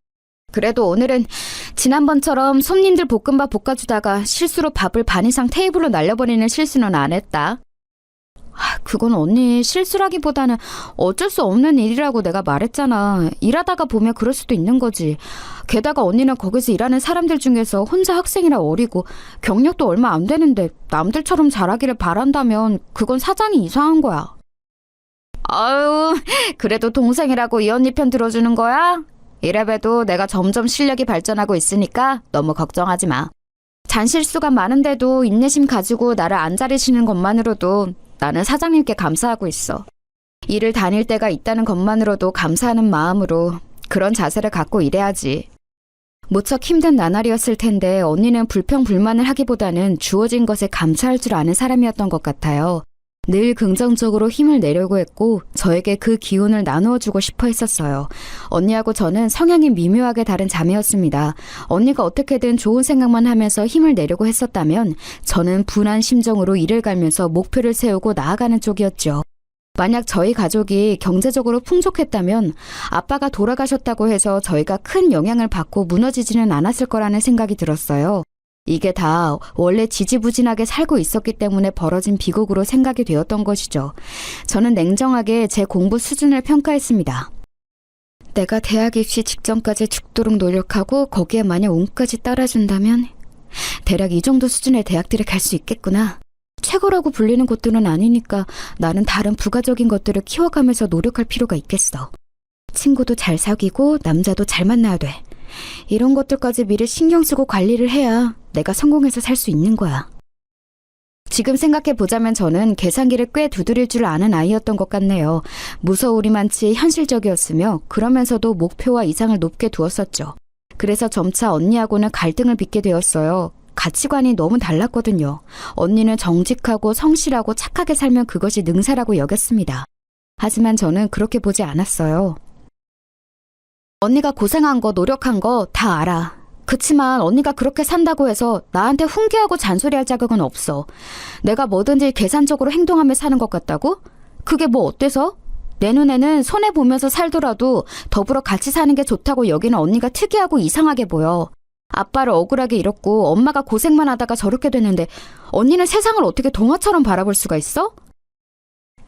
그래도 오늘은 지난번처럼 손님들 볶음밥 볶아주다가 실수로 밥을 반 이상 테이블로 날려버리는 실수는 안 했다. 그건 언니 실수라기보다는 어쩔 수 없는 일이라고 내가 말했잖아. 일하다가 보면 그럴 수도 있는 거지. 게다가 언니는 거기서 일하는 사람들 중에서 혼자 학생이라 어리고 경력도 얼마 안 되는데 남들처럼 잘하기를 바란다면 그건 사장이 이상한 거야. 아유, 그래도 동생이라고 이 언니 편 들어주는 거야? 이래봬도 내가 점점 실력이 발전하고 있으니까 너무 걱정하지 마. 잔실수가 많은데도 인내심 가지고 나를 안 자르시는 것만으로도 나는 사장님께 감사하고 있어. 일을 다닐 때가 있다는 것만으로도 감사하는 마음으로 그런 자세를 갖고 일해야지. 무척 힘든 나날이었을 텐데 언니는 불평불만을 하기보다는 주어진 것에 감사할 줄 아는 사람이었던 것 같아요. 늘 긍정적으로 힘을 내려고 했고 저에게 그 기운을 나누어주고 싶어 했었어요. 언니하고 저는 성향이 미묘하게 다른 자매였습니다. 언니가 어떻게든 좋은 생각만 하면서 힘을 내려고 했었다면 저는 분한 심정으로 일을 갈면서 목표를 세우고 나아가는 쪽이었죠. 만약 저희 가족이 경제적으로 풍족했다면 아빠가 돌아가셨다고 해서 저희가 큰 영향을 받고 무너지지는 않았을 거라는 생각이 들었어요. 이게 다 원래 지지부진하게 살고 있었기 때문에 벌어진 비극으로 생각이 되었던 것이죠. 저는 냉정하게 제 공부 수준을 평가했습니다. 내가 대학 입시 직전까지 죽도록 노력하고 거기에 만약 운까지 따라준다면 대략 이 정도 수준의 대학들에 갈 수 있겠구나. 최고라고 불리는 것들은 아니니까 나는 다른 부가적인 것들을 키워가면서 노력할 필요가 있겠어. 친구도 잘 사귀고 남자도 잘 만나야 돼. 이런 것들까지 미리 신경 쓰고 관리를 해야 내가 성공해서 살 수 있는 거야. 지금 생각해보자면 저는 계산기를 꽤 두드릴 줄 아는 아이였던 것 같네요. 무서우리만치 현실적이었으며 그러면서도 목표와 이상을 높게 두었었죠. 그래서 점차 언니하고는 갈등을 빚게 되었어요. 가치관이 너무 달랐거든요. 언니는 정직하고 성실하고 착하게 살면 그것이 능사라고 여겼습니다. 하지만 저는 그렇게 보지 않았어요. 언니가 고생한 거, 노력한 거 다 알아. 그치만 언니가 그렇게 산다고 해서 나한테 훈계하고 잔소리할 자격은 없어. 내가 뭐든지 계산적으로 행동하며 사는 것 같다고? 그게 뭐 어때서? 내 눈에는 손해보면서 살더라도 더불어 같이 사는 게 좋다고 여기는 언니가 특이하고 이상하게 보여. 아빠를 억울하게 잃었고 엄마가 고생만 하다가 저렇게 됐는데 언니는 세상을 어떻게 동화처럼 바라볼 수가 있어?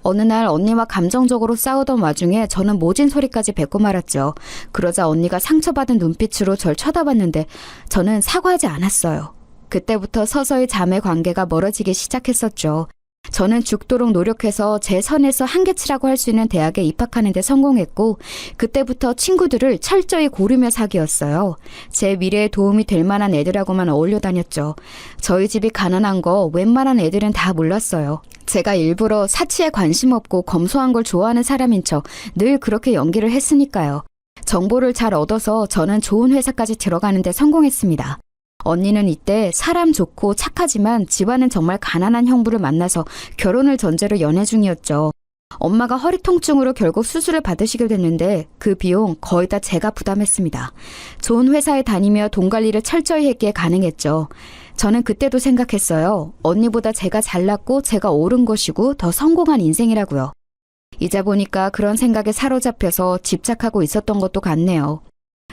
어느 날 언니와 감정적으로 싸우던 와중에 저는 모진 소리까지 뱉고 말았죠. 그러자 언니가 상처받은 눈빛으로 절 쳐다봤는데 저는 사과하지 않았어요. 그때부터 서서히 자매 관계가 멀어지기 시작했었죠. 저는 죽도록 노력해서 제 선에서 한계치라고 할 수 있는 대학에 입학하는 데 성공했고 그때부터 친구들을 철저히 고르며 사귀었어요. 제 미래에 도움이 될 만한 애들하고만 어울려 다녔죠. 저희 집이 가난한 거 웬만한 애들은 다 몰랐어요. 제가 일부러 사치에 관심 없고 검소한 걸 좋아하는 사람인 척 늘 그렇게 연기를 했으니까요. 정보를 잘 얻어서 저는 좋은 회사까지 들어가는 데 성공했습니다. 언니는 이때 사람 좋고 착하지만 집안은 정말 가난한 형부를 만나서 결혼을 전제로 연애 중이었죠. 엄마가 허리 통증으로 결국 수술을 받으시게 됐는데 그 비용 거의 다 제가 부담했습니다. 좋은 회사에 다니며 돈 관리를 철저히 했기에 가능했죠. 저는 그때도 생각했어요. 언니보다 제가 잘났고 제가 옳은 것이고 더 성공한 인생이라고요. 이제 보니까 그런 생각에 사로잡혀서 집착하고 있었던 것도 같네요.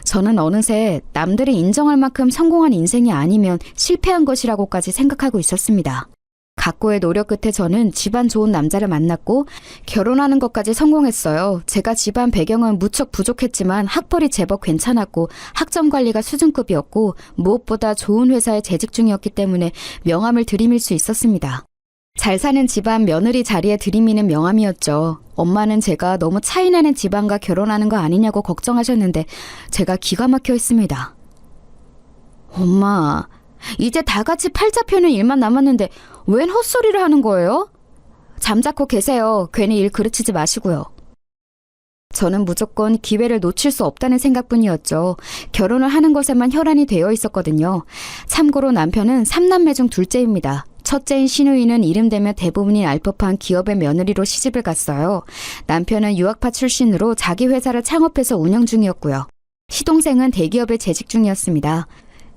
저는 어느새 남들이 인정할 만큼 성공한 인생이 아니면 실패한 것이라고까지 생각하고 있었습니다. 각고의 노력 끝에 저는 집안 좋은 남자를 만났고 결혼하는 것까지 성공했어요. 제가 집안 배경은 무척 부족했지만 학벌이 제법 괜찮았고 학점 관리가 수준급이었고 무엇보다 좋은 회사에 재직 중이었기 때문에 명함을 들이밀 수 있었습니다. 잘 사는 집안 며느리 자리에 들이미는 명함이었죠. 엄마는 제가 너무 차이나는 집안과 결혼하는 거 아니냐고 걱정하셨는데 제가 기가 막혀 했습니다. 엄마, 이제 다 같이 팔자 펴는 일만 남았는데 웬 헛소리를 하는 거예요? 잠자코 계세요. 괜히 일 그르치지 마시고요. 저는 무조건 기회를 놓칠 수 없다는 생각뿐이었죠. 결혼을 하는 것에만 혈안이 되어 있었거든요. 참고로 남편은 3남매 중 둘째입니다. 첫째인 신우이는 이름되면 대부분이 알 법한 기업의 며느리로 시집을 갔어요. 남편은 유학파 출신으로 자기 회사를 창업해서 운영 중이었고요. 시동생은 대기업에 재직 중이었습니다.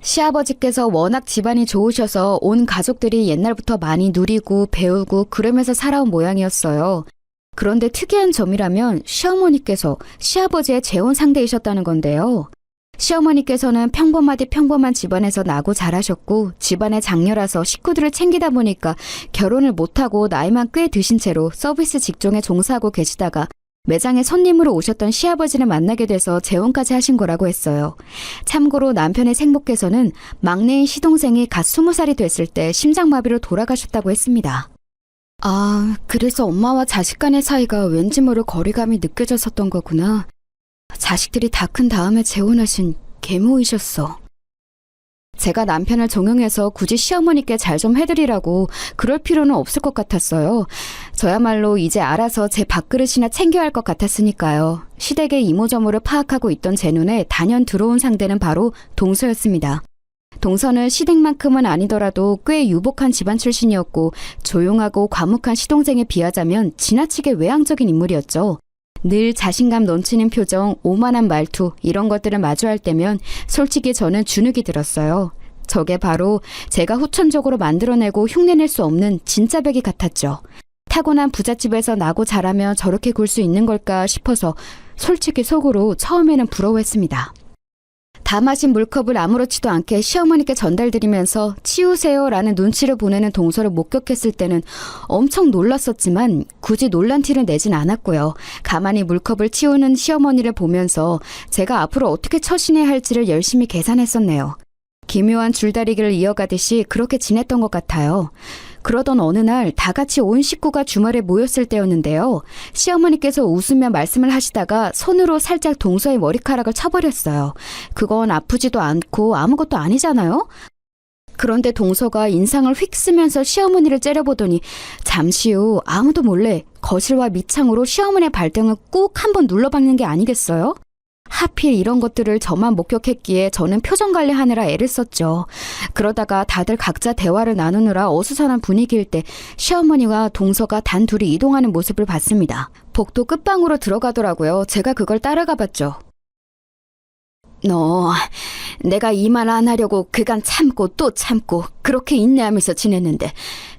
시아버지께서 워낙 집안이 좋으셔서 온 가족들이 옛날부터 많이 누리고 배우고 그러면서 살아온 모양이었어요. 그런데 특이한 점이라면 시어머니께서 시아버지의 재혼 상대이셨다는 건데요. 시어머니께서는 평범하디 평범한 집안에서 나고 자라셨고 집안의 장녀라서 식구들을 챙기다 보니까 결혼을 못하고 나이만 꽤 드신 채로 서비스 직종에 종사하고 계시다가 매장에 손님으로 오셨던 시아버지를 만나게 돼서 재혼까지 하신 거라고 했어요. 참고로 남편의 생모께서는 막내인 시동생이 갓 20살이 됐을 때 심장마비로 돌아가셨다고 했습니다. 아, 그래서 엄마와 자식 간의 사이가 왠지 모를 거리감이 느껴졌었던 거구나. 자식들이 다 큰 다음에 재혼하신 계모이셨어. 제가 남편을 종용해서 굳이 시어머니께 잘 좀 해드리라고 그럴 필요는 없을 것 같았어요. 저야말로 이제 알아서 제 밥그릇이나 챙겨야 할 것 같았으니까요. 시댁의 이모저모를 파악하고 있던 제 눈에 단연 들어온 상대는 바로 동서였습니다. 동서는 시댁만큼은 아니더라도 꽤 유복한 집안 출신이었고 조용하고 과묵한 시동생에 비하자면 지나치게 외향적인 인물이었죠. 늘 자신감 넘치는 표정, 오만한 말투 이런 것들을 마주할 때면 솔직히 저는 주눅이 들었어요. 저게 바로 제가 후천적으로 만들어내고 흉내낼 수 없는 진짜 벽이 같았죠. 타고난 부잣집에서 나고 자라면 저렇게 굴 수 있는 걸까 싶어서 솔직히 속으로 처음에는 부러워했습니다. 다 마신 물컵을 아무렇지도 않게 시어머니께 전달드리면서 치우세요라는 눈치를 보내는 동서를 목격했을 때는 엄청 놀랐었지만 굳이 놀란 티를 내진 않았고요. 가만히 물컵을 치우는 시어머니를 보면서 제가 앞으로 어떻게 처신해야 할지를 열심히 계산했었네요. 기묘한 줄다리기를 이어가듯이 그렇게 지냈던 것 같아요. 그러던 어느 날 다 같이 온 식구가 주말에 모였을 때였는데요. 시어머니께서 웃으며 말씀을 하시다가 손으로 살짝 동서의 머리카락을 쳐버렸어요. 그건 아프지도 않고 아무것도 아니잖아요? 그런데 동서가 인상을 휙 쓰면서 시어머니를 째려보더니 잠시 후 아무도 몰래 거실과 밑창으로 시어머니의 발등을 꾹 한번 눌러박는 게 아니겠어요? 하필 이런 것들을 저만 목격했기에 저는 표정 관리하느라 애를 썼죠. 그러다가 다들 각자 대화를 나누느라 어수선한 분위기일 때 시어머니와 동서가 단둘이 이동하는 모습을 봤습니다. 복도 끝방으로 들어가더라고요. 제가 그걸 따라가 봤죠. 너, 내가 이 말 안 하려고 그간 참고 또 참고 그렇게 인내하면서 지냈는데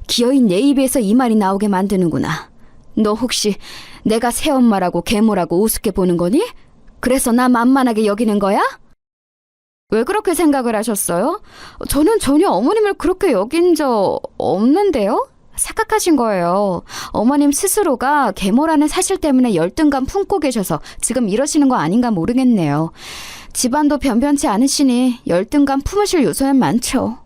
기어이 내 입에서 이 말이 나오게 만드는구나. 너 혹시 내가 새엄마라고 계모라고 우습게 보는 거니? 그래서 나 만만하게 여기는 거야? 왜 그렇게 생각을 하셨어요? 저는 전혀 어머님을 그렇게 여긴 적 없는데요? 착각하신 거예요. 어머님 스스로가 계모라는 사실 때문에 열등감 품고 계셔서 지금 이러시는 거 아닌가 모르겠네요. 집안도 변변치 않으시니 열등감 품으실 요소는 많죠.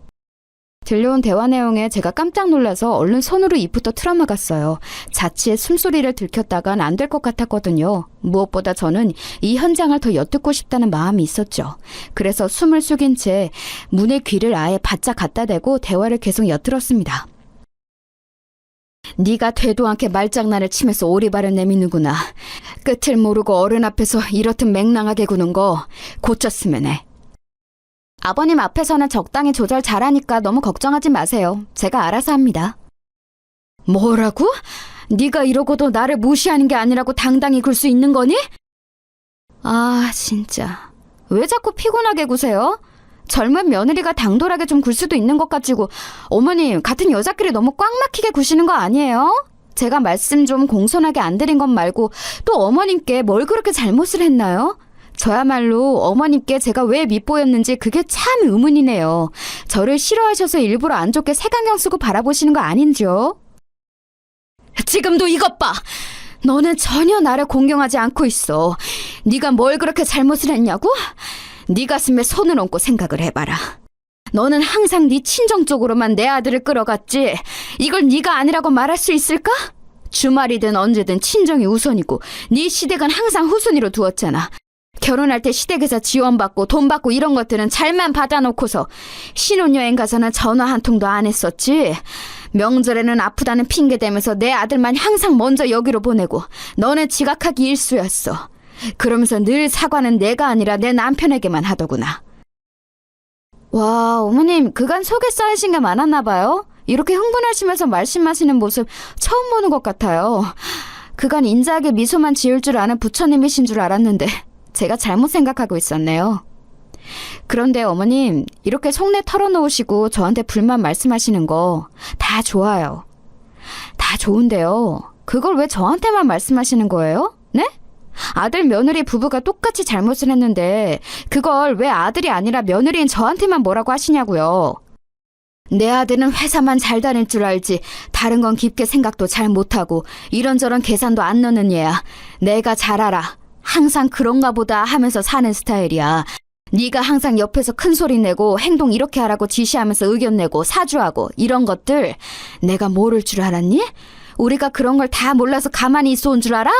들려온 대화 내용에 제가 깜짝 놀라서 얼른 손으로 입부터 틀어막았어요. 자취의 숨소리를 들켰다간 안 될 것 같았거든요. 무엇보다 저는 이 현장을 더 엿듣고 싶다는 마음이 있었죠. 그래서 숨을 숙인 채 문에 귀를 아예 바짝 갖다 대고 대화를 계속 엿들었습니다. 네가 되도 않게 말장난을 치면서 오리발을 내미는구나. 끝을 모르고 어른 앞에서 이렇듯 맹랑하게 구는 거 고쳤으면 해. 아버님 앞에서는 적당히 조절 잘하니까 너무 걱정하지 마세요. 제가 알아서 합니다. 뭐라고? 네가 이러고도 나를 무시하는 게 아니라고 당당히 굴 수 있는 거니? 아, 진짜. 왜 자꾸 피곤하게 구세요? 젊은 며느리가 당돌하게 좀 굴 수도 있는 것 같지고 어머님 같은 여자끼리 너무 꽉 막히게 구시는 거 아니에요? 제가 말씀 좀 공손하게 안 드린 것 말고 또 어머님께 뭘 그렇게 잘못을 했나요? 저야말로 어머님께 제가 왜 밉보였는지 그게 참 의문이네요. 저를 싫어하셔서 일부러 안 좋게 색안경 쓰고 바라보시는 거 아닌지요? 지금도 이것 봐! 너는 전혀 나를 공경하지 않고 있어. 네가 뭘 그렇게 잘못을 했냐고? 네 가슴에 손을 얹고 생각을 해봐라. 너는 항상 네 친정 쪽으로만 내 아들을 끌어갔지. 이걸 네가 아니라고 말할 수 있을까? 주말이든 언제든 친정이 우선이고 네 시댁은 항상 후순위로 두었잖아. 결혼할 때 시댁에서 지원받고 돈 받고 이런 것들은 잘만 받아놓고서 신혼여행 가서는 전화 한 통도 안 했었지. 명절에는 아프다는 핑계 대면서 내 아들만 항상 먼저 여기로 보내고 너는 지각하기 일쑤였어. 그러면서 늘 사과는 내가 아니라 내 남편에게만 하더구나. 와, 어머님 그간 속에 쌓이신 게 많았나 봐요. 이렇게 흥분하시면서 말씀하시는 모습 처음 보는 것 같아요. 그간 인자하게 미소만 지을 줄 아는 부처님이신 줄 알았는데 제가 잘못 생각하고 있었네요. 그런데 어머님 이렇게 속내 털어놓으시고 저한테 불만 말씀하시는 거 다 좋아요. 다 좋은데요. 그걸 왜 저한테만 말씀하시는 거예요? 네? 아들 며느리 부부가 똑같이 잘못을 했는데 그걸 왜 아들이 아니라 며느리인 저한테만 뭐라고 하시냐고요. 내 아들은 회사만 잘 다닐 줄 알지 다른 건 깊게 생각도 잘 못하고 이런저런 계산도 안 넣는 얘야. 내가 잘 알아. 항상 그런가 보다 하면서 사는 스타일이야. 네가 항상 옆에서 큰 소리 내고 행동 이렇게 하라고 지시하면서 의견 내고 사주하고 이런 것들 내가 모를 줄 알았니? 우리가 그런 걸 다 몰라서 가만히 있어 온 줄 알아?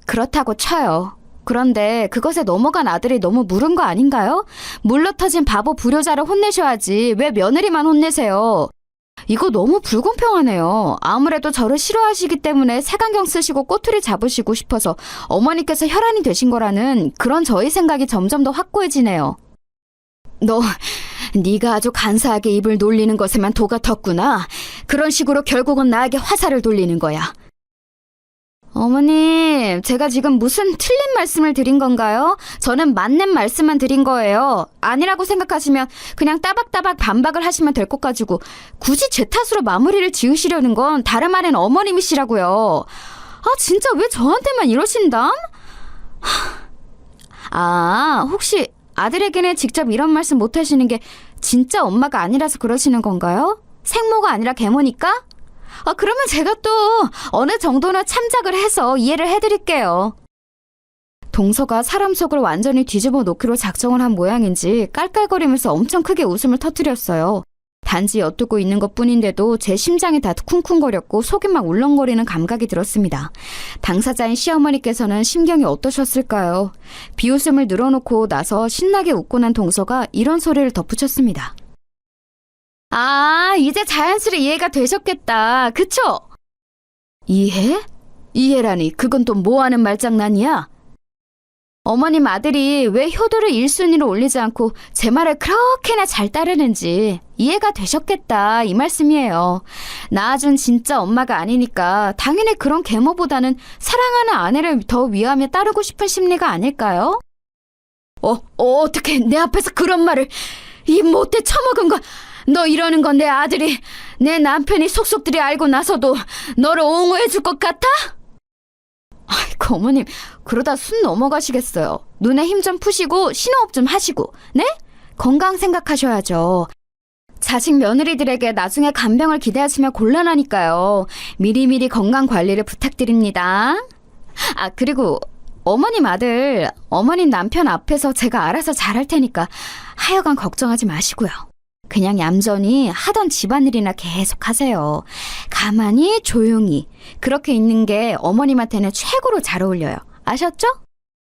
그렇다고 쳐요. 그런데 그것에 넘어간 아들이 너무 무른 거 아닌가요? 물러터진 바보 불효자를 혼내셔야지 왜 며느리만 혼내세요? 이거 너무 불공평하네요. 아무래도 저를 싫어하시기 때문에 색안경 쓰시고 꼬투리 잡으시고 싶어서 어머니께서 혈안이 되신 거라는 그런 저희 생각이 점점 더 확고해지네요. 네가 아주 간사하게 입을 놀리는 것에만 도가 텄구나. 그런 식으로 결국은 나에게 화살을 돌리는 거야. 어머님, 제가 지금 무슨 틀린 말씀을 드린 건가요? 저는 맞는 말씀만 드린 거예요. 아니라고 생각하시면 그냥 따박따박 반박을 하시면 될 것 가지고 굳이 제 탓으로 마무리를 지으시려는 건 다름 아닌 어머님이시라고요. 아, 진짜 왜 저한테만 이러신담? 아, 혹시 아들에게는 직접 이런 말씀 못 하시는 게 진짜 엄마가 아니라서 그러시는 건가요? 생모가 아니라 계모니까? 그러면 제가 또 어느 정도는 참작을 해서 이해를 해드릴게요. 동서가 사람 속을 완전히 뒤집어 놓기로 작정을 한 모양인지 깔깔거리면서 엄청 크게 웃음을 터뜨렸어요. 단지 엿두고 있는 것뿐인데도 제 심장이 다 쿵쿵거렸고 속이 막 울렁거리는 감각이 들었습니다. 당사자인 시어머니께서는 심경이 어떠셨을까요? 비웃음을 늘어놓고 나서 신나게 웃고 난 동서가 이런 소리를 덧붙였습니다. 아, 이제 자연스레 이해가 되셨겠다. 그쵸? 이해? 이해라니, 그건 또 뭐하는 말장난이야? 어머님 아들이 왜 효도를 1순위로 올리지 않고 제 말을 그렇게나 잘 따르는지 이해가 되셨겠다, 이 말씀이에요. 낳아준 진짜 엄마가 아니니까 당연히 그런 계모보다는 사랑하는 아내를 더 위하며 따르고 싶은 심리가 아닐까요? 어떻게 내 앞에서 그런 말을, 이 못돼 처먹은 거. 너 이러는 건 내 아들이, 내 남편이 속속들이 알고 나서도 너를 옹호해 줄 것 같아? 아이고, 어머님, 그러다 순 넘어가시겠어요. 눈에 힘 좀 푸시고 신호흡 좀 하시고, 네? 건강 생각하셔야죠. 자식 며느리들에게 나중에 간병을 기대하시면 곤란하니까요. 미리미리 건강 관리를 부탁드립니다. 아, 그리고 어머님 아들, 어머님 남편 앞에서 제가 알아서 잘할 테니까 하여간 걱정하지 마시고요. 그냥 얌전히 하던 집안일이나 계속 하세요. 가만히 조용히 그렇게 있는 게 어머님한테는 최고로 잘 어울려요. 아셨죠?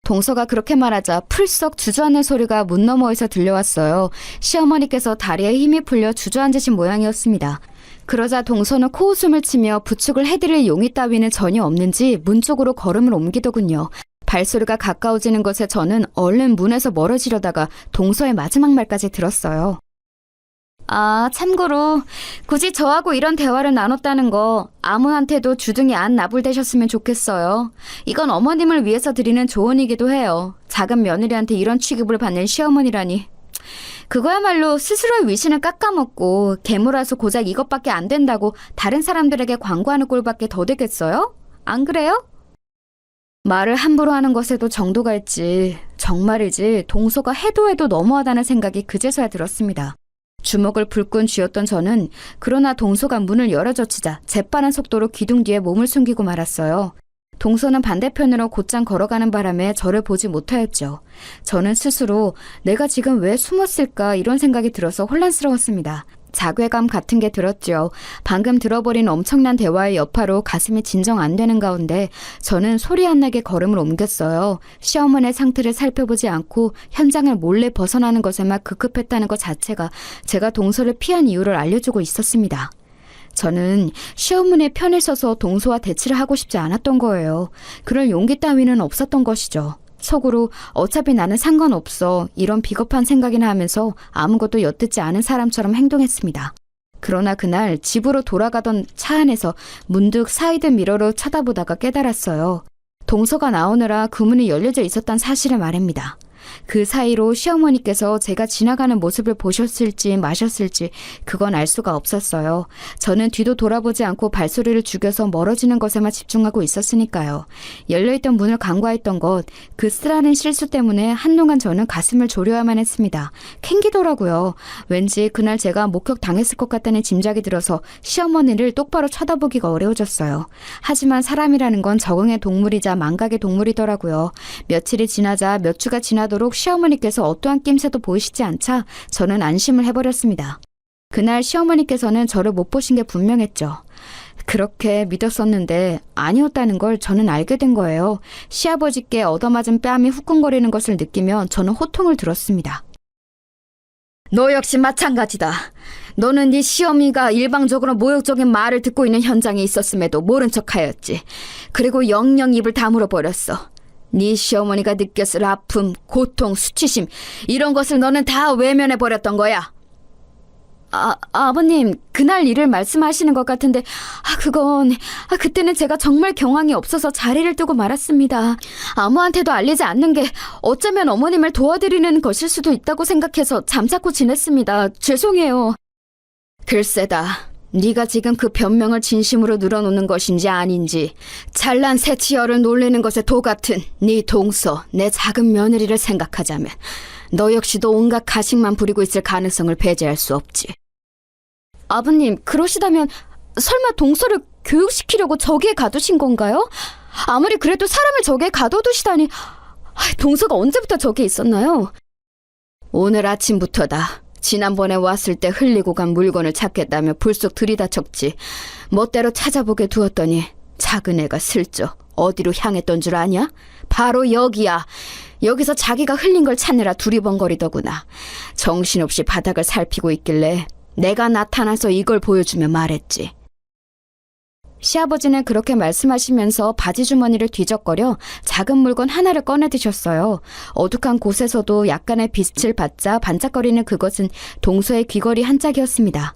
동서가 그렇게 말하자 풀썩 주저앉는 소리가 문 너머에서 들려왔어요. 시어머니께서 다리에 힘이 풀려 주저앉으신 모양이었습니다. 그러자 동서는 코웃음을 치며 부축을 해드릴 용의 따위는 전혀 없는지 문 쪽으로 걸음을 옮기더군요. 발소리가 가까워지는 것에 저는 얼른 문에서 멀어지려다가 동서의 마지막 말까지 들었어요. 아, 참고로 굳이 저하고 이런 대화를 나눴다는 거 아무한테도 주둥이 안 나불대셨으면 좋겠어요. 이건 어머님을 위해서 드리는 조언이기도 해요. 작은 며느리한테 이런 취급을 받는 시어머니라니. 그거야말로 스스로의 위신을 깎아먹고 계모라서 고작 이것밖에 안 된다고 다른 사람들에게 광고하는 꼴밖에 더 되겠어요? 안 그래요? 말을 함부로 하는 것에도 정도가 있지. 정말이지 동서가 해도 해도 너무하다는 생각이 그제서야 들었습니다. 주먹을 불끈 쥐었던 저는 그러나 동서가 문을 열어젖히자 재빠른 속도로 기둥 뒤에 몸을 숨기고 말았어요. 동서는 반대편으로 곧장 걸어가는 바람에 저를 보지 못하였죠. 저는 스스로 내가 지금 왜 숨었을까 이런 생각이 들어서 혼란스러웠습니다. 자괴감 같은 게 들었죠. 방금 들어버린 엄청난 대화의 여파로 가슴이 진정 안 되는 가운데 저는 소리 안 나게 걸음을 옮겼어요. 시어머니의 상태를 살펴보지 않고 현장을 몰래 벗어나는 것에만 급급했다는 것 자체가 제가 동서를 피한 이유를 알려주고 있었습니다. 저는 시어머니의 편에 서서 동서와 대치를 하고 싶지 않았던 거예요. 그럴 용기 따위는 없었던 것이죠. 속으로 어차피 나는 상관없어 이런 비겁한 생각이나 하면서 아무것도 엿듣지 않은 사람처럼 행동했습니다. 그러나 그날 집으로 돌아가던 차 안에서 문득 사이드 미러로 쳐다보다가 깨달았어요. 동서가 나오느라 그 문이 열려져 있었단 사실을 말입니다. 그 사이로 시어머니께서 제가 지나가는 모습을 보셨을지 마셨을지 그건 알 수가 없었어요. 저는 뒤도 돌아보지 않고 발소리를 죽여서 멀어지는 것에만 집중하고 있었으니까요. 열려있던 문을 간과했던 것, 그 쓰라린 실수 때문에 한동안 저는 가슴을 졸여야만 했습니다. 캥기더라고요. 왠지 그날 제가 목격당했을 것 같다는 짐작이 들어서 시어머니를 똑바로 쳐다보기가 어려워졌어요. 하지만 사람이라는 건 적응의 동물이자 망각의 동물이더라고요. 며칠이 지나자 몇 주가 지나도록 시어머니께서 어떠한 낌새도 보이시지 않자 저는 안심을 해버렸습니다. 그날 시어머니께서는 저를 못 보신 게 분명했죠. 그렇게 믿었었는데 아니었다는 걸 저는 알게 된 거예요. 시아버지께 얻어맞은 뺨이 후끈거리는 것을 느끼며 저는 호통을 들었습니다. 너 역시 마찬가지다. 너는 네 시어미가 일방적으로 모욕적인 말을 듣고 있는 현장에 있었음에도 모른 척하였지. 그리고 영영 입을 다물어 버렸어. 네 시어머니가 느꼈을 아픔, 고통, 수치심 이런 것을 너는 다 외면해버렸던 거야. 아버님, 그날 일을 말씀하시는 것 같은데 그때는 제가 정말 경황이 없어서 자리를 뜨고 말았습니다. 아무한테도 알리지 않는 게 어쩌면 어머님을 도와드리는 것일 수도 있다고 생각해서 잠자코 지냈습니다. 죄송해요. 글쎄다. 네가 지금 그 변명을 진심으로 늘어놓는 것인지 아닌지 잘난 새치어를 놀리는 것에 도같은 네 동서, 내 작은 며느리를 생각하자면 너 역시도 온갖 가식만 부리고 있을 가능성을 배제할 수 없지. 아버님, 그러시다면 설마 동서를 교육시키려고 저기에 가두신 건가요? 아무리 그래도 사람을 저기에 가둬두시다니. 동서가 언제부터 저기 있었나요? 오늘 아침부터다. 지난번에 왔을 때 흘리고 간 물건을 찾겠다며 불쑥 들이닥쳤지. 멋대로 찾아보게 두었더니 작은 애가 슬쩍 어디로 향했던 줄 아냐? 바로 여기야. 여기서 자기가 흘린 걸 찾느라 두리번거리더구나. 정신없이 바닥을 살피고 있길래 내가 나타나서 이걸 보여주며 말했지. 시아버지는 그렇게 말씀하시면서 바지 주머니를 뒤적거려 작은 물건 하나를 꺼내 드셨어요. 어둑한 곳에서도 약간의 빛을 받자 반짝거리는 그것은 동서의 귀걸이 한 짝이었습니다.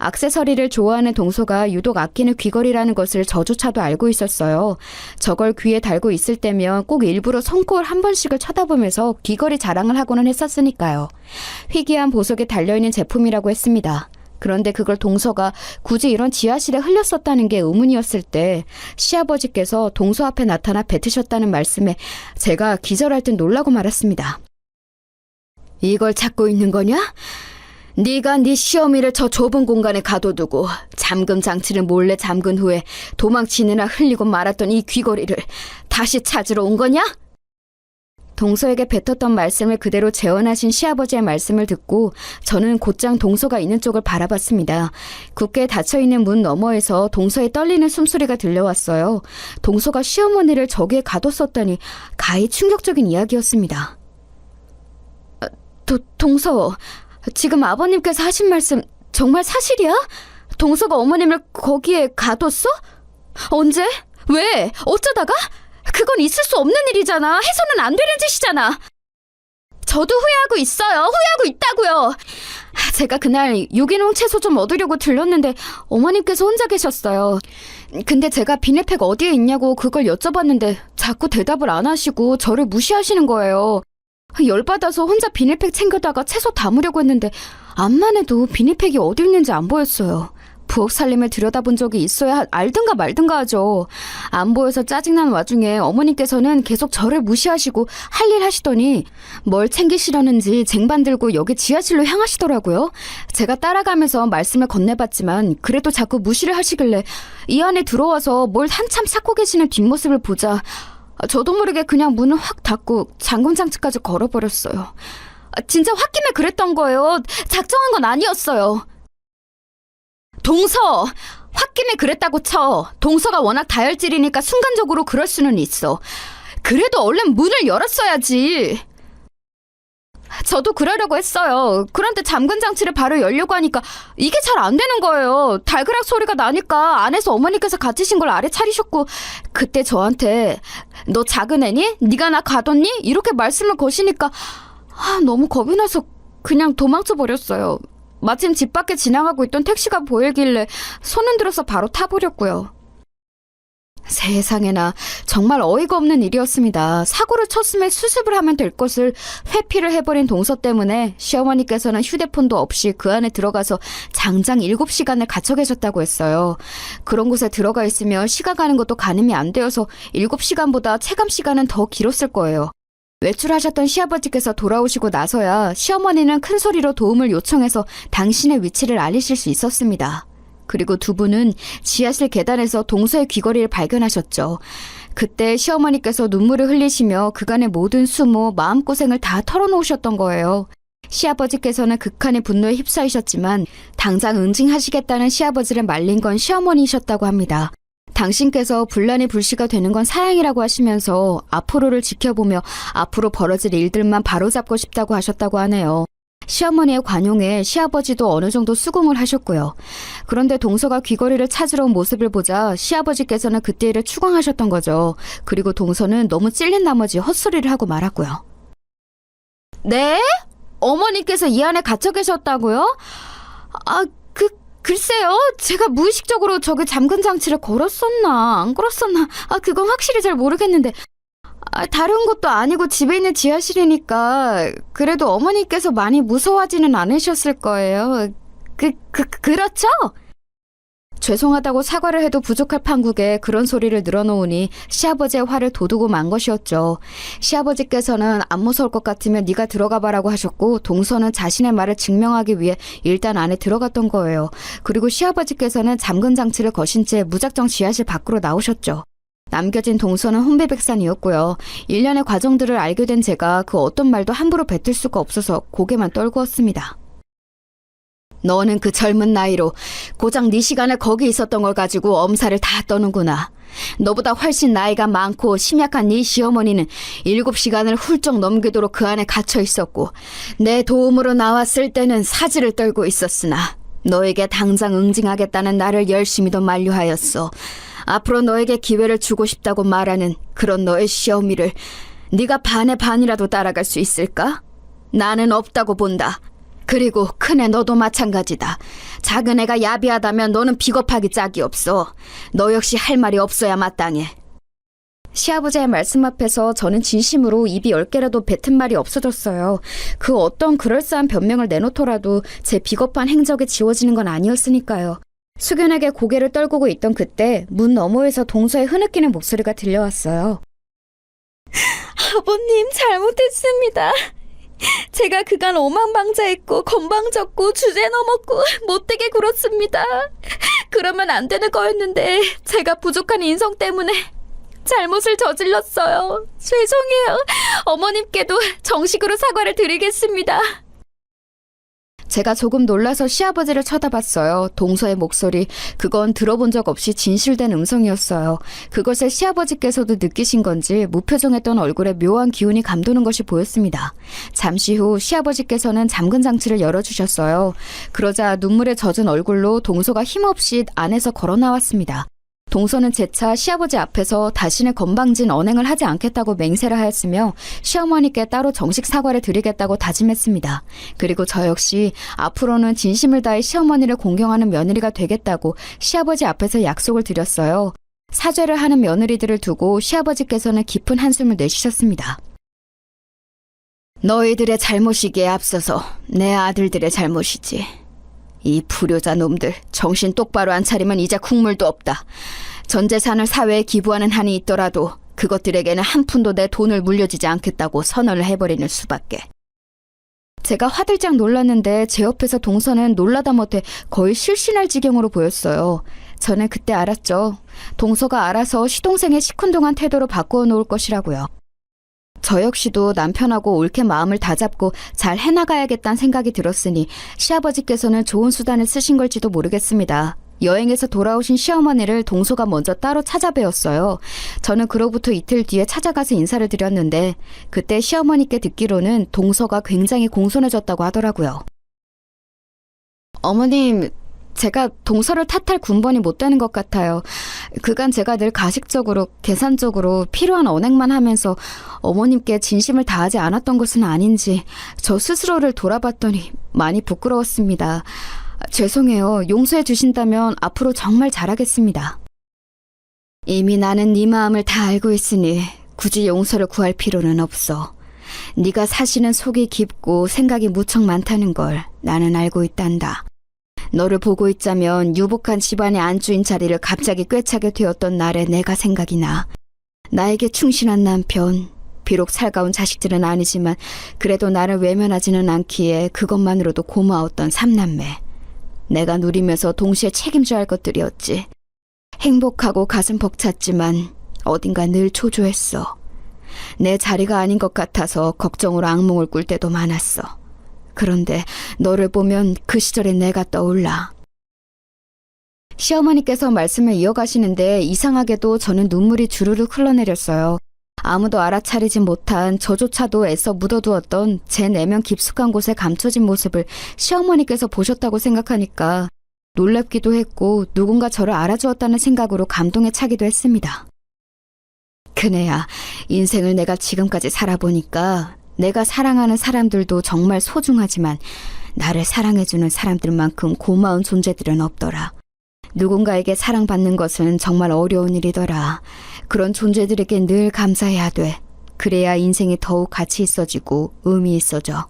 액세서리를 좋아하는 동서가 유독 아끼는 귀걸이라는 것을 저조차도 알고 있었어요. 저걸 귀에 달고 있을 때면 꼭 일부러 손코를 한 번씩을 쳐다보면서 귀걸이 자랑을 하고는 했었으니까요. 희귀한 보석에 달려있는 제품이라고 했습니다. 그런데 그걸 동서가 굳이 이런 지하실에 흘렸었다는 게 의문이었을 때 시아버지께서 동서 앞에 나타나 뱉으셨다는 말씀에 제가 기절할 듯 놀라고 말았습니다. 이걸 찾고 있는 거냐? 네가 네 시어미를 저 좁은 공간에 가둬두고 잠금 장치를 몰래 잠근 후에 도망치느라 흘리고 말았던 이 귀걸이를 다시 찾으러 온 거냐? 동서에게 뱉었던 말씀을 그대로 재현하신 시아버지의 말씀을 듣고 저는 곧장 동서가 있는 쪽을 바라봤습니다. 굳게 닫혀있는 문 너머에서 동서의 떨리는 숨소리가 들려왔어요. 동서가 시어머니를 저기에 가뒀었다니 가히 충격적인 이야기였습니다. 동서, 지금 아버님께서 하신 말씀 정말 사실이야? 동서가 어머님을 거기에 가뒀어? 언제? 왜? 어쩌다가? 그건 있을 수 없는 일이잖아. 해서는 안 되는 짓이잖아. 저도 후회하고 있어요. 후회하고 있다고요. 제가 그날 유기농 채소 좀 얻으려고 들렀는데 어머님께서 혼자 계셨어요. 근데 제가 비닐팩 어디에 있냐고 그걸 여쭤봤는데 자꾸 대답을 안 하시고 저를 무시하시는 거예요. 열받아서 혼자 비닐팩 챙겨다가 채소 담으려고 했는데 암만 해도 비닐팩이 어디 있는지 안 보였어요. 부엌 살림을 들여다본 적이 있어야 알든가 말든가 하죠. 안 보여서 짜증난 와중에 어머니께서는 계속 저를 무시하시고 할 일 하시더니 뭘 챙기시려는지 쟁반 들고 여기 지하실로 향하시더라고요. 제가 따라가면서 말씀을 건네봤지만 그래도 자꾸 무시를 하시길래 이 안에 들어와서 뭘 한참 찾고 계시는 뒷모습을 보자 저도 모르게 그냥 문을 확 닫고 잠금장치까지 걸어버렸어요. 진짜 홧김에 그랬던 거예요. 작정한 건 아니었어요. 동서! 홧김에 그랬다고 쳐. 동서가 워낙 다혈질이니까 순간적으로 그럴 수는 있어. 그래도 얼른 문을 열었어야지. 저도 그러려고 했어요. 그런데 잠근 장치를 바로 열려고 하니까 이게 잘 안 되는 거예요. 달그락 소리가 나니까 안에서 어머니께서 갇히신 걸 아래 차리셨고 그때 저한테 너 작은 애니? 네가 나 가뒀니? 이렇게 말씀을 거시니까 너무 겁이 나서 그냥 도망쳐 버렸어요. 마침 집 밖에 지나가고 있던 택시가 보이길래 손 흔들어서 바로 타버렸고요. 세상에나 정말 어이가 없는 일이었습니다. 사고를 쳤음에 수습을 하면 될 것을 회피를 해버린 동서 때문에 시어머니께서는 휴대폰도 없이 그 안에 들어가서 장장 7시간을 갇혀 계셨다고 했어요. 그런 곳에 들어가 있으면 시간 가는 것도 가늠이 안 되어서 7시간보다 체감 시간은 더 길었을 거예요. 외출하셨던 시아버지께서 돌아오시고 나서야 시어머니는 큰 소리로 도움을 요청해서 당신의 위치를 알리실 수 있었습니다. 그리고 두 분은 지하실 계단에서 동서의 귀걸이를 발견하셨죠. 그때 시어머니께서 눈물을 흘리시며 그간의 모든 수모, 마음고생을 다 털어놓으셨던 거예요. 시아버지께서는 극한의 분노에 휩싸이셨지만 당장 응징하시겠다는 시아버지를 말린 건 시어머니이셨다고 합니다. 당신께서 분란이 불씨가 되는 건 사양이라고 하시면서 앞으로를 지켜보며 앞으로 벌어질 일들만 바로잡고 싶다고 하셨다고 하네요. 시어머니의 관용에 시아버지도 어느 정도 수긍을 하셨고요. 그런데 동서가 귀걸이를 찾으러 온 모습을 보자 시아버지께서는 그때 일을 추궁하셨던 거죠. 그리고 동서는 너무 찔린 나머지 헛소리를 하고 말았고요. 네? 어머니께서 이 안에 갇혀 계셨다고요? 글쎄요. 제가 무의식적으로 저기 잠근 장치를 걸었었나 안 걸었었나 그건 확실히 잘 모르겠는데 다른 것도 아니고 집에 있는 지하실이니까 그래도 어머니께서 많이 무서워하지는 않으셨을 거예요. 그렇죠? 죄송하다고 사과를 해도 부족할 판국에 그런 소리를 늘어놓으니 시아버지의 화를 돋우고 만 것이었죠. 시아버지께서는 안 무서울 것 같으면 네가 들어가 봐라고 하셨고 동서는 자신의 말을 증명하기 위해 일단 안에 들어갔던 거예요. 그리고 시아버지께서는 잠근 장치를 거신 채 무작정 지하실 밖으로 나오셨죠. 남겨진 동서는 혼비백산이었고요. 일련의 과정들을 알게 된 제가 그 어떤 말도 함부로 뱉을 수가 없어서 고개만 떨구었습니다. 너는 그 젊은 나이로 고작 네 시간에 거기 있었던 걸 가지고 엄살을 다 떠는구나. 너보다 훨씬 나이가 많고 심약한 네 시어머니는 7시간을 훌쩍 넘기도록 그 안에 갇혀 있었고 내 도움으로 나왔을 때는 사지를 떨고 있었으나 너에게 당장 응징하겠다는 나를 열심히도 만류하였어. 앞으로 너에게 기회를 주고 싶다고 말하는 그런 너의 시어미를 네가 반의 반이라도 따라갈 수 있을까? 나는 없다고 본다. 그리고 큰애 너도 마찬가지다. 작은 애가 야비하다면 너는 비겁하기 짝이 없어. 너 역시 할 말이 없어야 마땅해. 시아버지의 말씀 앞에서 저는 진심으로 입이 10개라도 뱉은 말이 없어졌어요. 그 어떤 그럴싸한 변명을 내놓더라도 제 비겁한 행적이 지워지는 건 아니었으니까요. 숙연하게 고개를 떨구고 있던 그때 문 너머에서 동서의 흐느끼는 목소리가 들려왔어요. 아버님, 잘못했습니다. 제가 그간 오만방자했고 건방졌고 주제 넘었고 못되게 굴었습니다. 그러면 안 되는 거였는데 제가 부족한 인성 때문에 잘못을 저질렀어요. 죄송해요. 어머님께도 정식으로 사과를 드리겠습니다. 제가 조금 놀라서 시아버지를 쳐다봤어요. 동서의 목소리, 그건 들어본 적 없이 진실된 음성이었어요. 그것을 시아버지께서도 느끼신 건지 무표정했던 얼굴에 묘한 기운이 감도는 것이 보였습니다. 잠시 후 시아버지께서는 잠근 장치를 열어주셨어요. 그러자 눈물에 젖은 얼굴로 동서가 힘없이 안에서 걸어 나왔습니다. 동서는 재차 시아버지 앞에서 다시는 건방진 언행을 하지 않겠다고 맹세를 하였으며 시어머니께 따로 정식 사과를 드리겠다고 다짐했습니다. 그리고 저 역시 앞으로는 진심을 다해 시어머니를 공경하는 며느리가 되겠다고 시아버지 앞에서 약속을 드렸어요. 사죄를 하는 며느리들을 두고 시아버지께서는 깊은 한숨을 내쉬셨습니다. 너희들의 잘못이기에 앞서서 내 아들들의 잘못이지. 이 불효자 놈들 정신 똑바로 안 차리면 이제 국물도 없다. 전 재산을 사회에 기부하는 한이 있더라도 그것들에게는 한 푼도 내 돈을 물려주지 않겠다고 선언을 해버리는 수밖에. 제가 화들짝 놀랐는데 제 옆에서 동서는 놀라다 못해 거의 실신할 지경으로 보였어요. 저는 그때 알았죠. 동서가 알아서 시동생의 시큰둥한 태도로 바꾸어 놓을 것이라고요. 저 역시도 남편하고 옳게 마음을 다잡고 잘 해나가야겠다는 생각이 들었으니 시아버지께서는 좋은 수단을 쓰신 걸지도 모르겠습니다. 여행에서 돌아오신 시어머니를 동서가 먼저 따로 찾아뵈었어요. 저는 그로부터 이틀 뒤에 찾아가서 인사를 드렸는데 그때 시어머니께 듣기로는 동서가 굉장히 공손해졌다고 하더라고요. 어머님, 제가 동서를 탓할 군번이 못 되는 것 같아요. 그간 제가 늘 가식적으로 계산적으로 필요한 언행만 하면서 어머님께 진심을 다하지 않았던 것은 아닌지 저 스스로를 돌아봤더니 많이 부끄러웠습니다. 죄송해요. 용서해 주신다면 앞으로 정말 잘하겠습니다. 이미 나는 네 마음을 다 알고 있으니 굳이 용서를 구할 필요는 없어. 네가 사시는 속이 깊고 생각이 무척 많다는 걸 나는 알고 있단다. 너를 보고 있자면 유복한 집안의 안주인 자리를 갑자기 꿰차게 되었던 날에 내가 생각이 나. 나에게 충실한 남편, 비록 살가운 자식들은 아니지만 그래도 나를 외면하지는 않기에 그것만으로도 고마웠던 삼남매. 내가 누리면서 동시에 책임져야 할 것들이었지. 행복하고 가슴 벅찼지만 어딘가 늘 초조했어. 내 자리가 아닌 것 같아서 걱정으로 악몽을 꿀 때도 많았어. 그런데 너를 보면 그 시절의 내가 떠올라. 시어머니께서 말씀을 이어가시는데 이상하게도 저는 눈물이 주르륵 흘러내렸어요. 아무도 알아차리지 못한 저조차도 애써 묻어두었던 제 내면 깊숙한 곳에 감춰진 모습을 시어머니께서 보셨다고 생각하니까 놀랍기도 했고 누군가 저를 알아주었다는 생각으로 감동에 차기도 했습니다. 그네야, 인생을 내가 지금까지 살아보니까 내가 사랑하는 사람들도 정말 소중하지만 나를 사랑해주는 사람들만큼 고마운 존재들은 없더라. 누군가에게 사랑받는 것은 정말 어려운 일이더라. 그런 존재들에게 늘 감사해야 돼. 그래야 인생이 더욱 가치 있어지고 의미 있어져.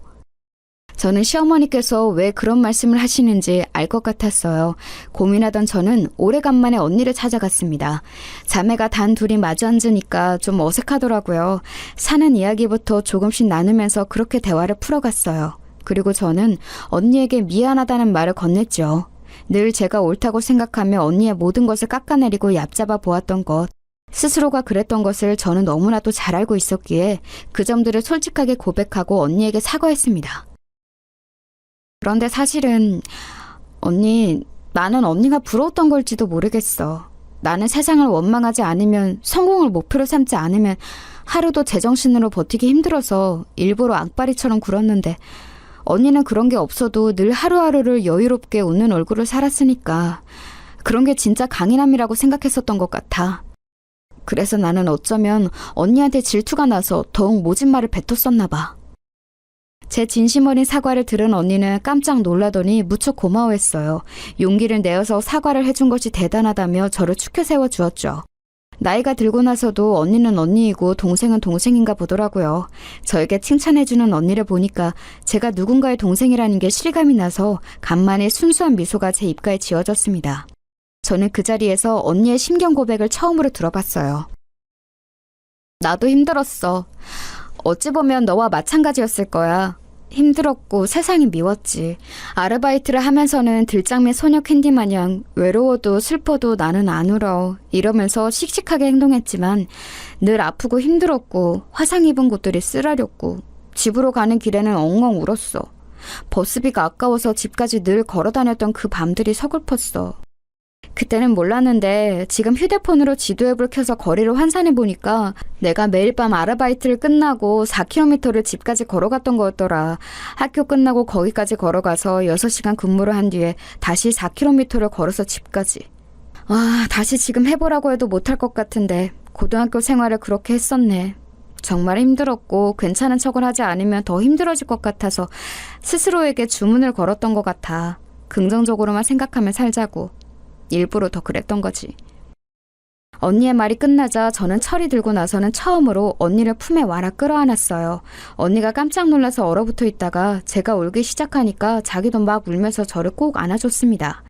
저는 시어머니께서 왜 그런 말씀을 하시는지 알 것 같았어요. 고민하던 저는 오래간만에 언니를 찾아갔습니다. 자매가 단 둘이 마주 앉으니까 좀 어색하더라고요. 사는 이야기부터 조금씩 나누면서 그렇게 대화를 풀어갔어요. 그리고 저는 언니에게 미안하다는 말을 건넸죠. 늘 제가 옳다고 생각하며 언니의 모든 것을 깎아내리고 얕잡아 보았던 것. 스스로가 그랬던 것을 저는 너무나도 잘 알고 있었기에 그 점들을 솔직하게 고백하고 언니에게 사과했습니다. 그런데 사실은 언니, 나는 언니가 부러웠던 걸지도 모르겠어. 나는 세상을 원망하지 않으면, 성공을 목표로 삼지 않으면 하루도 제정신으로 버티기 힘들어서 일부러 악바리처럼 굴었는데 언니는 그런 게 없어도 늘 하루하루를 여유롭게 웃는 얼굴을 살았으니까 그런 게 진짜 강인함이라고 생각했었던 것 같아. 그래서 나는 어쩌면 언니한테 질투가 나서 더욱 모진 말을 뱉었었나 봐. 제 진심 어린 사과를 들은 언니는 깜짝 놀라더니 무척 고마워했어요. 용기를 내어서 사과를 해준 것이 대단하다며 저를 축켜 세워주었죠. 나이가 들고 나서도 언니는 언니이고 동생은 동생인가 보더라고요. 저에게 칭찬해주는 언니를 보니까 제가 누군가의 동생이라는 게 실감이 나서 간만에 순수한 미소가 제 입가에 지어졌습니다. 저는 그 자리에서 언니의 심경 고백을 처음으로 들어봤어요. 나도 힘들었어. 어찌 보면 너와 마찬가지였을 거야. 힘들었고 세상이 미웠지. 아르바이트를 하면서는 들장미 소녀 캔디 마냥 외로워도 슬퍼도 나는 안 울어 이러면서 씩씩하게 행동했지만 늘 아프고 힘들었고 화상 입은 곳들이 쓰라렸고 집으로 가는 길에는 엉엉 울었어. 버스비가 아까워서 집까지 늘 걸어 다녔던 그 밤들이 서글펐어. 그때는 몰랐는데 지금 휴대폰으로 지도앱을 켜서 거리를 환산해 보니까 내가 매일 밤 아르바이트를 끝나고 4km를 집까지 걸어갔던 거였더라. 학교 끝나고 거기까지 걸어가서 6시간 근무를 한 뒤에 다시 4km를 걸어서 집까지. 다시 지금 해보라고 해도 못할 것 같은데 고등학교 생활을 그렇게 했었네. 정말 힘들었고 괜찮은 척을 하지 않으면 더 힘들어질 것 같아서 스스로에게 주문을 걸었던 것 같아. 긍정적으로만 생각하며 살자고. 일부러 더 그랬던 거지. 언니의 말이 끝나자 저는 철이 들고 나서는 처음으로 언니를 품에 와라 끌어안았어요. 언니가 깜짝 놀라서 얼어붙어 있다가 제가 울기 시작하니까 자기도 막 울면서 저를 꼭 안아줬습니다.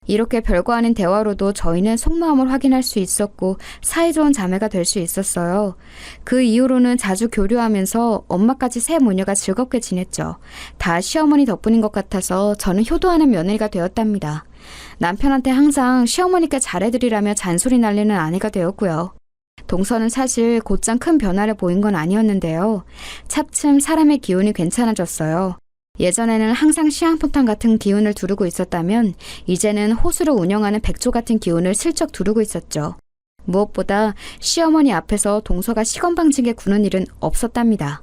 이렇게 별거 아닌 대화로도 저희는 속마음을 확인할 수 있었고 사이좋은 자매가 될 수 있었어요. 그 이후로는 자주 교류하면서 엄마까지 세 모녀가 즐겁게 지냈죠. 다 시어머니 덕분인 것 같아서 저는 효도하는 며느리가 되었답니다. 남편한테 항상 시어머니께 잘해드리라며 잔소리 날리는 아내가 되었고요. 동서는 사실 곧장 큰 변화를 보인 건 아니었는데요. 차츰 사람의 기운이 괜찮아졌어요. 예전에는 항상 시한폭탄 같은 기운을 두르고 있었다면 이제는 호수를 운영하는 백조 같은 기운을 슬쩍 두르고 있었죠. 무엇보다 시어머니 앞에서 동서가 시건방지게 구는 일은 없었답니다.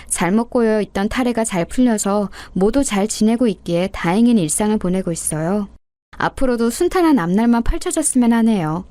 잘못 꼬여 있던 탈해가 잘 풀려서 모두 잘 지내고 있기에 다행인 일상을 보내고 있어요. 앞으로도 순탄한 앞날만 펼쳐졌으면 하네요.